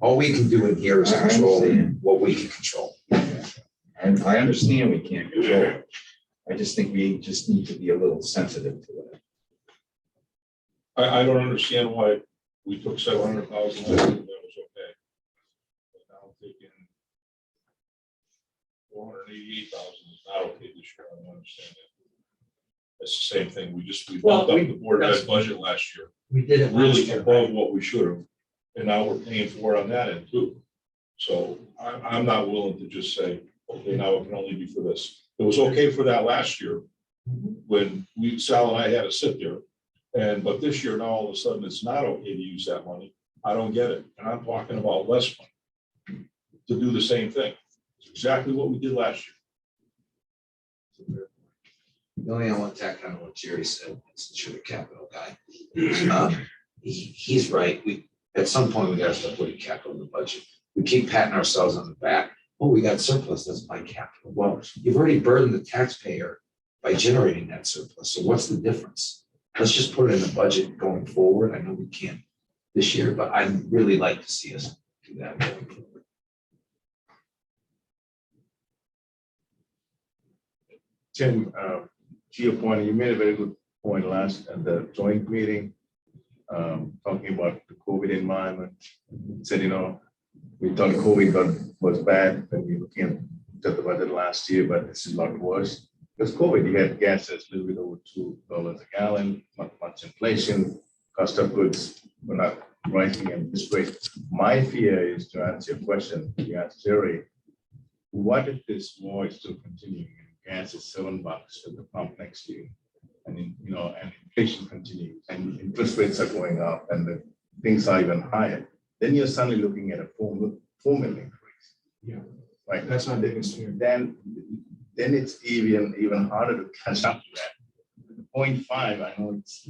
Speaker 9: All we can do in here is
Speaker 7: I
Speaker 9: control
Speaker 7: understand.
Speaker 9: what we can control.
Speaker 7: And I understand we can't control it. I just think we just need to be a little sensitive to it.
Speaker 6: I don't understand why we took 700,000, that was okay. But now taking 488,000 is not okay this year, I don't understand that. It's the same thing, we
Speaker 10: Well,
Speaker 6: bumped up
Speaker 10: we-
Speaker 6: the board ed budget last year,
Speaker 10: We did it last
Speaker 6: really
Speaker 10: year.
Speaker 6: above what we should have. And now we're paying for it on that end too. So I'm not willing to just say, okay, now it can only be for this. It was okay for that last year when Sal and I had to sit there. But this year, now all of a sudden, it's not okay to use that money. I don't get it. And I'm talking about less money to do the same thing. It's exactly what we did last year.
Speaker 9: The only thing I want to tack on what Jerry said, since you're the capital guy. He's right. At some point, we gotta start putting capital in the budget. We keep patting ourselves on the back. Oh, we got surplus, let's buy capital. Well, you've already burdened the taxpayer by generating that surplus. So what's the difference? Let's just put it in the budget going forward. I know we can't this year, but I'd really like to see us do that going forward.
Speaker 11: Tim, to your point, you made a very good point last at the joint meeting, talking about the COVID environment. Said, we thought COVID was bad when we were looking at the budget last year, but this is a lot worse. Because COVID, you had gas that's a little bit over $2 a gallon, not much inflation, cost of goods were not rising at this rate. My fear is, to answer your question, you asked Jerry, what if this war is still continuing and gas is $7 at the pump next year? And and inflation continues and interest rates are going up and the things are even higher, then you're suddenly looking at a 4 million increase.
Speaker 8: Yeah.
Speaker 11: Right.
Speaker 8: That's my biggest fear.
Speaker 11: Then it's even harder to catch up to that. 0.5, I know it's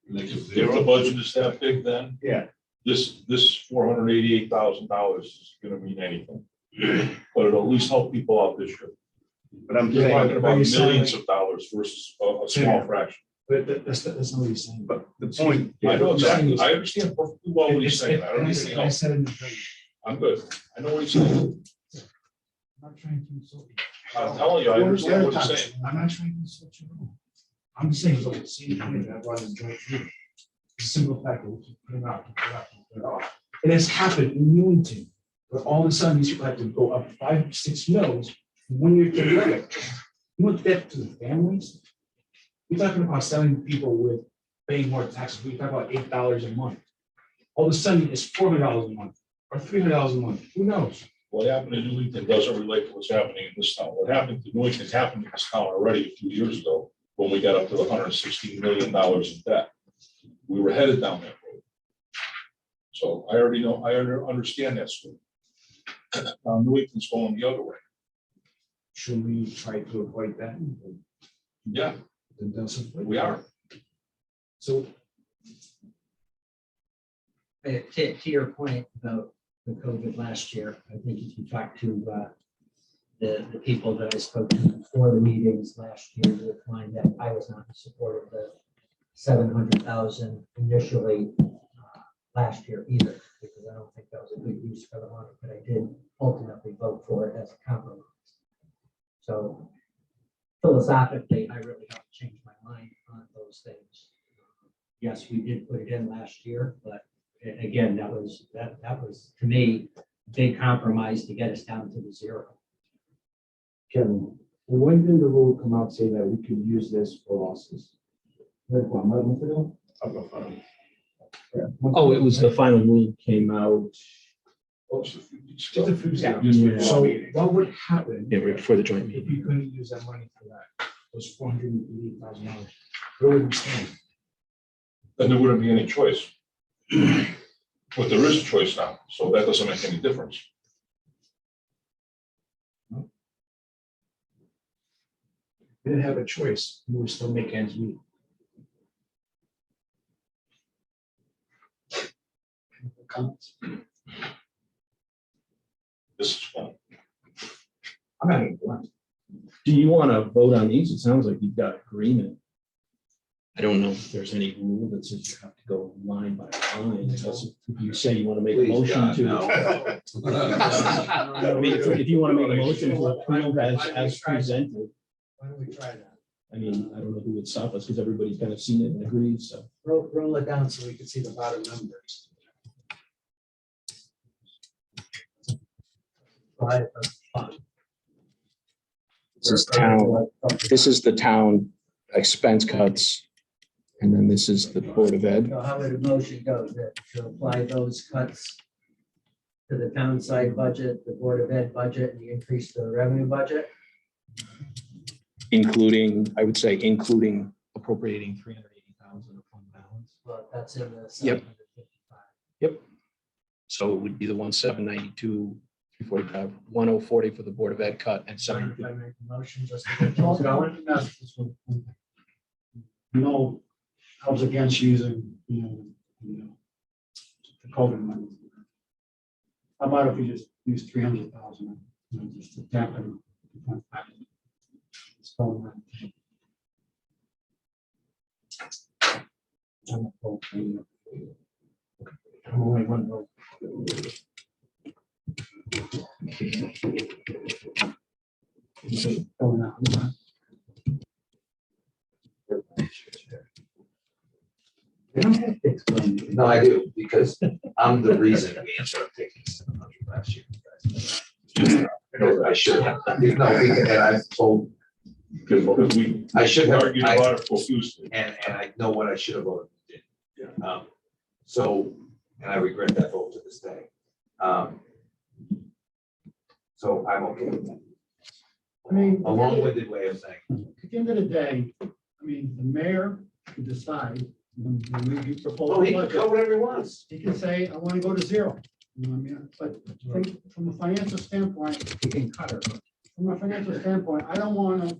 Speaker 11: like
Speaker 6: If the
Speaker 11: zero.
Speaker 6: budget is that big, then
Speaker 11: Yeah,
Speaker 6: this $488,000 is gonna mean anything. But it'll at least help people out this year.
Speaker 11: but I'm
Speaker 6: You're talking
Speaker 11: saying,
Speaker 6: about
Speaker 8: Are you saying-
Speaker 6: millions of dollars versus a small fraction.
Speaker 8: But that's not what he's saying.
Speaker 11: but the point.
Speaker 6: I know
Speaker 8: You're saying-
Speaker 6: exactly, I understand perfectly well what he's saying. I don't need any
Speaker 8: I
Speaker 6: help.
Speaker 8: said in the training,
Speaker 6: I'm good. I know what he's saying.
Speaker 8: I'm not trying to insult you.
Speaker 6: I'm telling you, I understand what he's saying.
Speaker 8: I'm not trying to insult you. at all. I'm just saying, look, see, I brought this joint meeting. The simple fact that we keep putting it out, put it off. It has happened in Newington, where all of a sudden these people have to go up 5, 6 mils from 1 year to the other. You want that to the families? We're talking about selling people with paying more taxes. We talk about $8 a month. All of a sudden, it's $400 a month or $300 a month. Who knows?
Speaker 6: What happened in Newington doesn't relate to what's happening in this town. What happened to Newington happened in this town already a few years ago when we got up to the $116 million in debt. We were headed down that road. So I already know, I understand that story. Newington's going the other way.
Speaker 8: Should we try to avoid that?
Speaker 6: Yeah, we are.
Speaker 8: So
Speaker 10: To your point about the COVID last year, I think if you talk to the people that I spoke to before the meetings last year, you would find that I was not in support of the 700,000 initially last year either, because I don't think that was a good use for the money, but I did ultimately vote for it as a compromise. So philosophically, I really haven't changed my mind on those things. Yes, we did put it in last year, but again, that was to me, a big compromise to get us down to the zero.
Speaker 12: Kevin, when did the rule come out saying that we could use this for losses?
Speaker 5: Oh, it was the final rule came out
Speaker 8: So what would happen
Speaker 5: for the joint
Speaker 8: if
Speaker 5: meeting.
Speaker 8: you couldn't use that money for that? Those $488,000. Where would we stand?
Speaker 6: Then there wouldn't be any choice. But there is a choice now, so that doesn't make any difference.
Speaker 8: We didn't have a choice. We would still make ends meet.
Speaker 1: Comments?
Speaker 6: This is fun.
Speaker 8: I'm not even blunt.
Speaker 5: Do you want to vote on these? It sounds like you've got agreement. I don't know if there's any rule that says you have to go line by line. Because if you say you want to make a
Speaker 9: Please,
Speaker 5: motion
Speaker 9: God,
Speaker 5: to.
Speaker 9: no.
Speaker 5: I mean, if you want to make a motion to approve as presented,
Speaker 10: Why don't we try that?
Speaker 5: I mean, I don't know who would stop us because everybody's kind of seen it and agrees, so.
Speaker 10: Roll it down so we can see the bottom numbers. Right, that's fine.
Speaker 5: This is the town expense cuts. And then this is the Board of Ed.
Speaker 10: So how would the motion go? To apply those cuts to the town side budget, the Board of Ed budget, and increase the revenue budget?
Speaker 5: Including, I would say, including appropriating 380,000 of fund balance.
Speaker 10: Well, that's in the
Speaker 5: Yep.
Speaker 10: 755.
Speaker 5: Yep. So it would be the 1,792, 345, 1,040 for the Board of Ed cut and
Speaker 10: If
Speaker 5: 7.
Speaker 10: I make a motion just to get
Speaker 1: So
Speaker 10: those going.
Speaker 1: No, I was against using, the COVID money. How about if we just use 300,000, just to dampen. It's going on. I'm a vote for you. I'm only one vote. Going on.
Speaker 9: You don't have to explain. No, I do, because I'm the reason we ended up taking 700 last year. I should have. No, because, and I've told people,
Speaker 6: Because we
Speaker 9: I should have,
Speaker 6: argued about it profusely.
Speaker 9: and I know what I should have voted. So, and I regret that vote to this day. So I'm okay with that.
Speaker 1: I mean,
Speaker 9: A long-winded way of saying.
Speaker 1: at the end of the day, I mean, the mayor can decide when we propose.
Speaker 9: Oh, he
Speaker 1: a
Speaker 9: can
Speaker 1: budget,
Speaker 9: go whatever he wants.
Speaker 1: He can say, I want to go to zero. You know what I mean? But from a financial standpoint,
Speaker 8: We can cut it.
Speaker 1: from a financial standpoint, I don't want to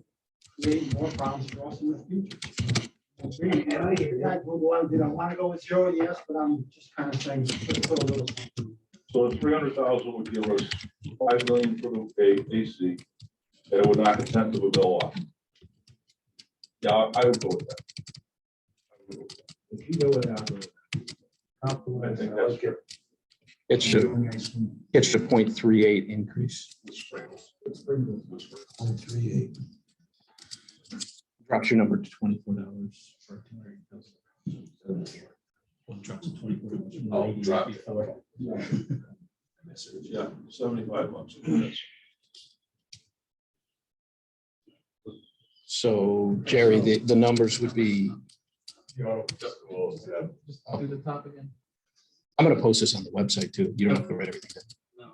Speaker 1: create more problems for us in the future.
Speaker 9: And I hear you.
Speaker 1: Did I want to go with zero? Yes, but I'm just kind of saying, let's put a little something.
Speaker 6: So the 300,000 would give us 5 million for the AC, and it would knock a tenth of a bill off. Yeah, I would go with that.
Speaker 8: If you go without it.
Speaker 6: I think that's good.
Speaker 5: It's a 0.38 increase. Drops your number to $24 for well, drops to $24.
Speaker 9: Oh, drop.
Speaker 5: Before.
Speaker 6: Yeah, 75 bucks.
Speaker 5: So Jerry, the numbers would be,
Speaker 10: Just do the top again.
Speaker 5: I'm going to post this on the website too. You don't have to write everything down.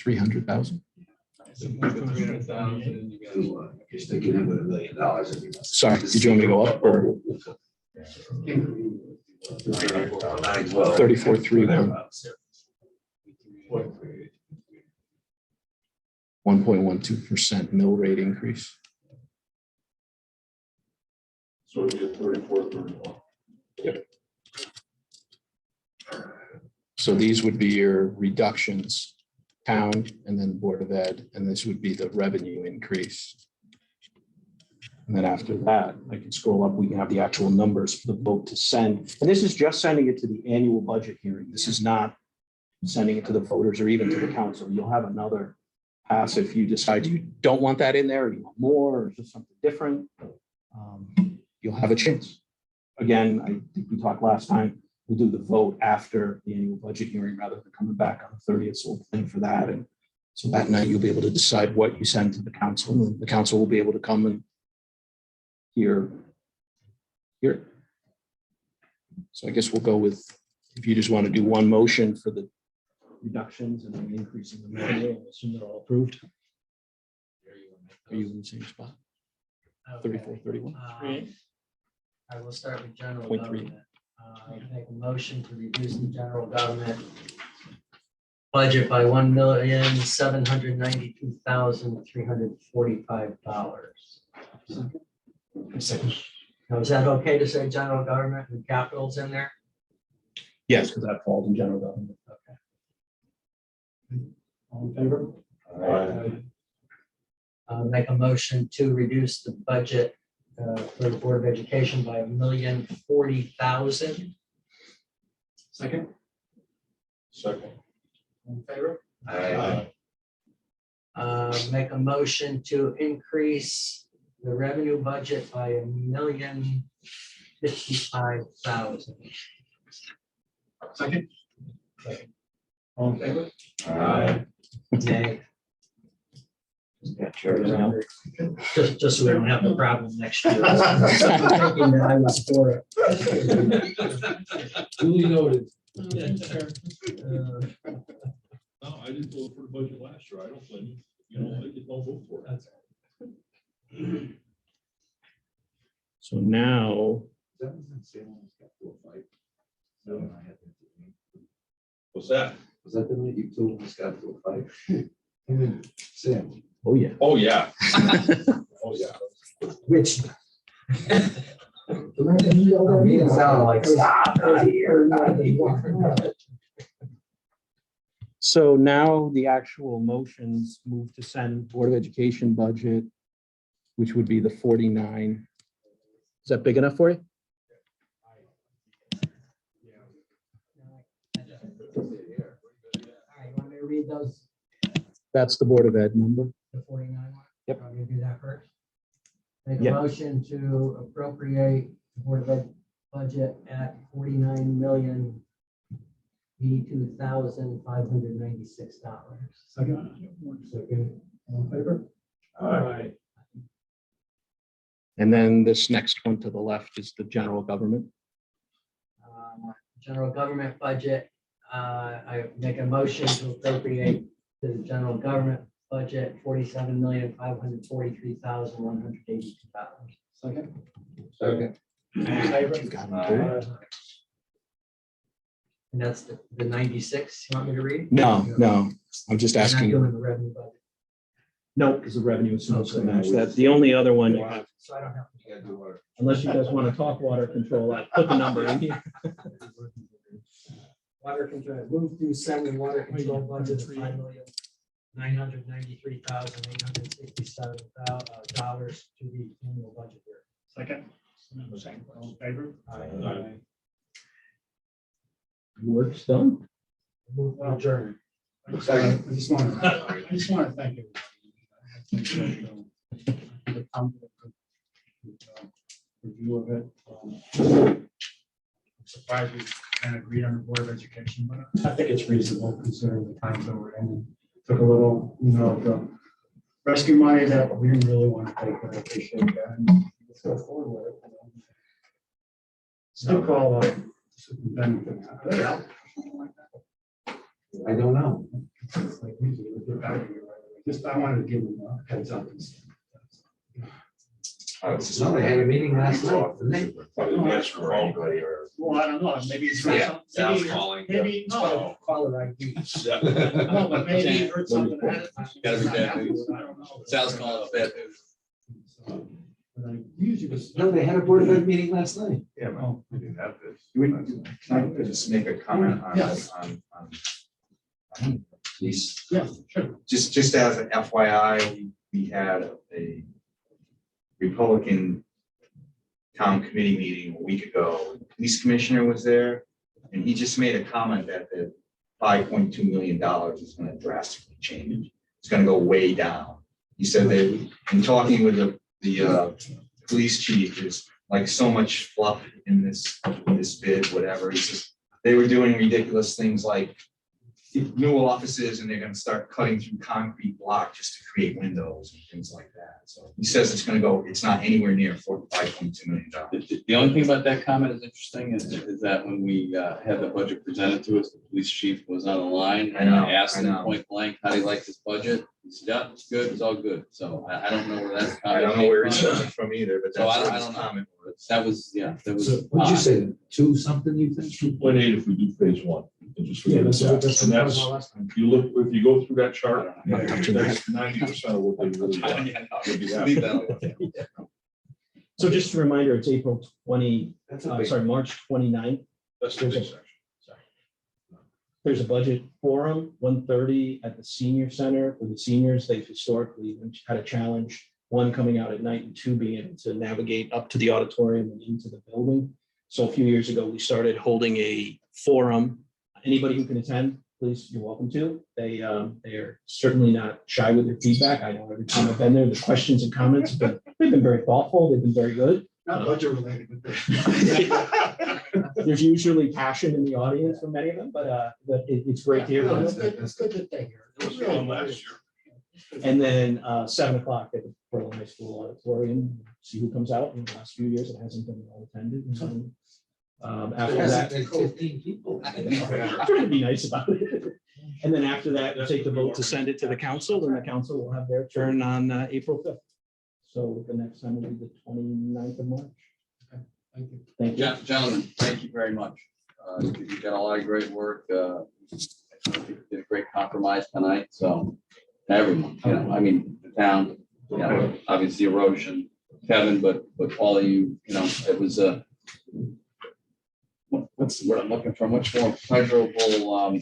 Speaker 5: 300,000.
Speaker 9: You're sticking in with $1 million.
Speaker 5: Sorry, did you want me to go up or 3431? 1.12% mill rate increase.
Speaker 6: So it'd be a 34, 31.
Speaker 5: Yep. So these would be your reductions, town, and then Board of Ed, and this would be the revenue increase. And then after that, I can scroll up, we can have the actual numbers for the vote to send. And this is just sending it to the annual budget hearing. This is not sending it to the voters or even to the council. You'll have another pass if you decide you don't want that in there, or you want more, or just something different. You'll have a chance. Again, I think we talked last time, we'll do the vote after the annual budget hearing rather than coming back on the 30th. So we'll plan for that. And so that night you'll be able to decide what you send to the council, and the council will be able to come and here. So I guess we'll go with, if you just want to do one motion for the reductions and then increasing the revenue, I assume they're all approved. Are you in the same spot? 34, 31?
Speaker 10: I will start with general
Speaker 5: 0.3.
Speaker 10: government. Make a motion to reduce the general government budget by $1,792,345. Now, is that okay to say general government and capitals in there?
Speaker 5: Yes, because that falls in general government.
Speaker 1: All in favor?
Speaker 10: Make a motion to reduce the budget for the Board of Education by $1,040,000.
Speaker 1: Second,
Speaker 11: Second.
Speaker 1: all in favor?
Speaker 10: Make a motion to increase the revenue budget by $1,055,000.
Speaker 1: Second. All in favor?
Speaker 10: Nay. Just so we don't have a problem next year. I'm thinking that I was for it.
Speaker 6: Duly noted.
Speaker 10: Uh,
Speaker 6: No, I didn't vote for the budget last year. I don't blame you. You don't like it, don't vote for it.
Speaker 5: So now,
Speaker 6: What's that?
Speaker 9: Was that the night you two almost got to a fight? Sam.
Speaker 5: oh yeah.
Speaker 6: Oh, yeah. Oh, yeah.
Speaker 10: Which.
Speaker 9: It sounded like, stop, not here, not here.
Speaker 5: So now the actual motions move to send Board of Education budget, which would be the 49. Is that big enough for you?
Speaker 10: All right, you want me to read those,
Speaker 5: That's the Board of Ed number.
Speaker 10: the 49 one?
Speaker 5: Yep.
Speaker 10: Want me to do that first? Make a
Speaker 5: Yep.
Speaker 10: motion to appropriate the Board of Ed budget at $49,082,596.
Speaker 1: Second, all in favor?
Speaker 5: And then this next one to the left is the general government.
Speaker 10: General government budget, I make a motion to appropriate to the general government budget $47,543,182.
Speaker 1: Second,
Speaker 9: Second.
Speaker 1: all in favor?
Speaker 5: You got it.
Speaker 10: And that's the 96 you want me to read?
Speaker 5: No, I'm just
Speaker 10: You're not
Speaker 5: asking.
Speaker 10: doing the revenue budget,
Speaker 5: No, because the revenue is supposed to
Speaker 10: Okay.
Speaker 5: match that. The only other one you have,
Speaker 10: so I don't have to.
Speaker 5: unless you guys want to talk water control, I put the number in here.
Speaker 10: Water control, move to send the water control budget of $5,993,867 to the annual budget year.
Speaker 1: Second, all in favor?
Speaker 6: Aye.
Speaker 5: Work's done.
Speaker 10: Move to adjourn.
Speaker 1: I just want to thank you. Review of it. I'm surprised we kind of agreed on the Board of Education, but I think it's reasonable considering the times that we're in. Took a little, the rescue money that we didn't really want to take, but I appreciate that. And let's go forward with it. Still call superintendent.
Speaker 9: I don't know.
Speaker 1: It's like usually we get back to you right away. Just, I wanted to give them a heads up.
Speaker 9: So they had a meeting last night, didn't they?
Speaker 6: Probably ask for anybody or.
Speaker 1: Well, I don't know, maybe it's.
Speaker 6: Yeah, Sal's
Speaker 1: maybe-
Speaker 6: calling.
Speaker 1: Maybe, no,
Speaker 10: Caller ID.
Speaker 6: Yeah.
Speaker 1: no, but maybe you heard something ahead of time.
Speaker 3: Gotta be bad news.
Speaker 1: I don't know.
Speaker 3: Sal's calling bad news.
Speaker 1: So, but I usually just.
Speaker 9: No, they had a Board of Ed meeting last night.
Speaker 11: Yeah,
Speaker 1: Oh.
Speaker 11: we didn't have this.
Speaker 7: Can I just make a comment on,
Speaker 1: Yes.
Speaker 7: please?
Speaker 1: Yeah, sure.
Speaker 7: Just as an FYI, we had a Republican town committee meeting a week ago. The police commissioner was there, and he just made a comment that the $5.2 million is going to drastically change. It's going to go way down. He said that in talking with the police chief, there's like so much fluff in this bid, whatever. He says they were doing ridiculous things like newer offices and they're gonna start cutting through concrete block just to create windows and things like that. So he says it's not anywhere near $5.2 million.
Speaker 3: The only thing about that comment is interesting is that when we had the budget presented to us, the police chief was on the line.
Speaker 7: I know,
Speaker 3: And I asked
Speaker 7: I
Speaker 3: him
Speaker 7: know.
Speaker 3: point blank, how do you like this budget? He said, yeah, it's good, it's all good. So I don't know where that's.
Speaker 7: I don't know where he's coming from either, but
Speaker 3: So
Speaker 7: that's
Speaker 3: I
Speaker 7: what
Speaker 3: don't
Speaker 7: his
Speaker 3: know.
Speaker 7: comment was.
Speaker 3: That was, yeah, that was.
Speaker 9: What'd you say, 2 something you think?
Speaker 11: 2.8 if we do phase 1. And just
Speaker 8: Yeah,
Speaker 11: figure
Speaker 8: that's
Speaker 11: it
Speaker 8: what
Speaker 11: out.
Speaker 8: that's
Speaker 11: And
Speaker 8: what I
Speaker 11: that's,
Speaker 8: was last time.
Speaker 11: if you look, if you go through that chart,
Speaker 3: Yeah.
Speaker 11: that's 90% of what they really want.
Speaker 3: Yeah, no,
Speaker 11: Would be that.
Speaker 3: leave that alone.
Speaker 5: So just a reminder, it's April 20,
Speaker 9: That's a big.
Speaker 5: March 29th.
Speaker 11: That's the big section.
Speaker 5: There's a budget forum, 1:30 at the senior center for the seniors. They've historically had a challenge, one coming out at night and 2 being able to navigate up to the auditorium and into the building. So a few years ago, we started holding a forum. Anybody who can attend, please, you're welcome to. They are certainly not shy with their feedback. I know every time I've been there, the questions and comments, but they've been very thoughtful. They've been very good.
Speaker 8: Not budget related, but.
Speaker 5: There's usually passion in the audience for many of them, but it's great to hear from
Speaker 8: It's
Speaker 5: them.
Speaker 8: good, it's good that they hear.
Speaker 6: It was fun last year.
Speaker 5: And then 7 o'clock at the Portland High School auditorium, see who comes out. In the last few years, it hasn't been well attended. And then, after that,
Speaker 9: Hasn't been 15 people.
Speaker 5: I'm trying to be nice about it. And then after that, we'll take the vote to send it to the council, and the council will have their turn on April 5th. So the next time will be the 29th of March.
Speaker 8: Thank you.
Speaker 5: Thank you.
Speaker 3: Gentlemen, thank you very much. You got a lot of great work. I think you did a great compromise tonight, so everyone, I mean, the town, obviously erosion, Kevin, but all of you, it was what's the word I'm looking for, much more pleasurable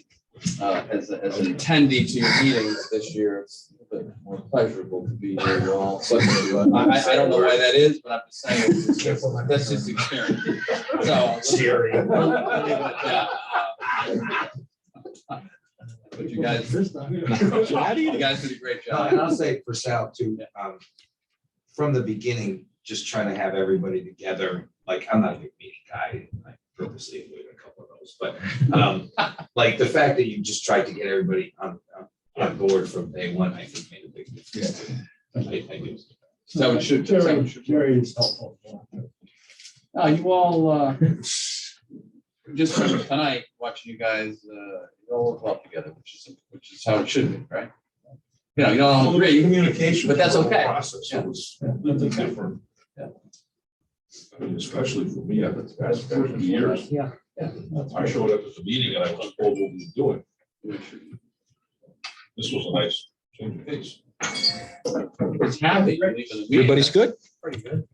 Speaker 3: as an attendee to your meetings this year. It's a bit more pleasurable to be here. You're all such I don't know why that is, but I'm just saying that's just experience. But you guys, you guys did a great
Speaker 9: No,
Speaker 3: job.
Speaker 9: and I'll say for Sal too, from the beginning, just trying to have everybody together, like, I'm not a big meeting guy, I purposely avoided a couple of those, but like the fact that you just tried to get everybody on board from day one, I think made a big difference. I do.
Speaker 3: So it should.
Speaker 8: Jerry is helpful.
Speaker 3: You all, just from tonight, watching you guys, you all work well together, which is how it should be, right? You don't all agree,
Speaker 6: Communication.
Speaker 3: but that's okay.
Speaker 6: Process, it was different.
Speaker 3: Yeah.
Speaker 6: I mean, especially for me, I've been past 40 years.
Speaker 5: Yeah.
Speaker 6: I showed up at the meeting and I was told what we were doing. This was a nice change of pace.
Speaker 3: It's happy.
Speaker 5: Everybody's good?
Speaker 8: Pretty good.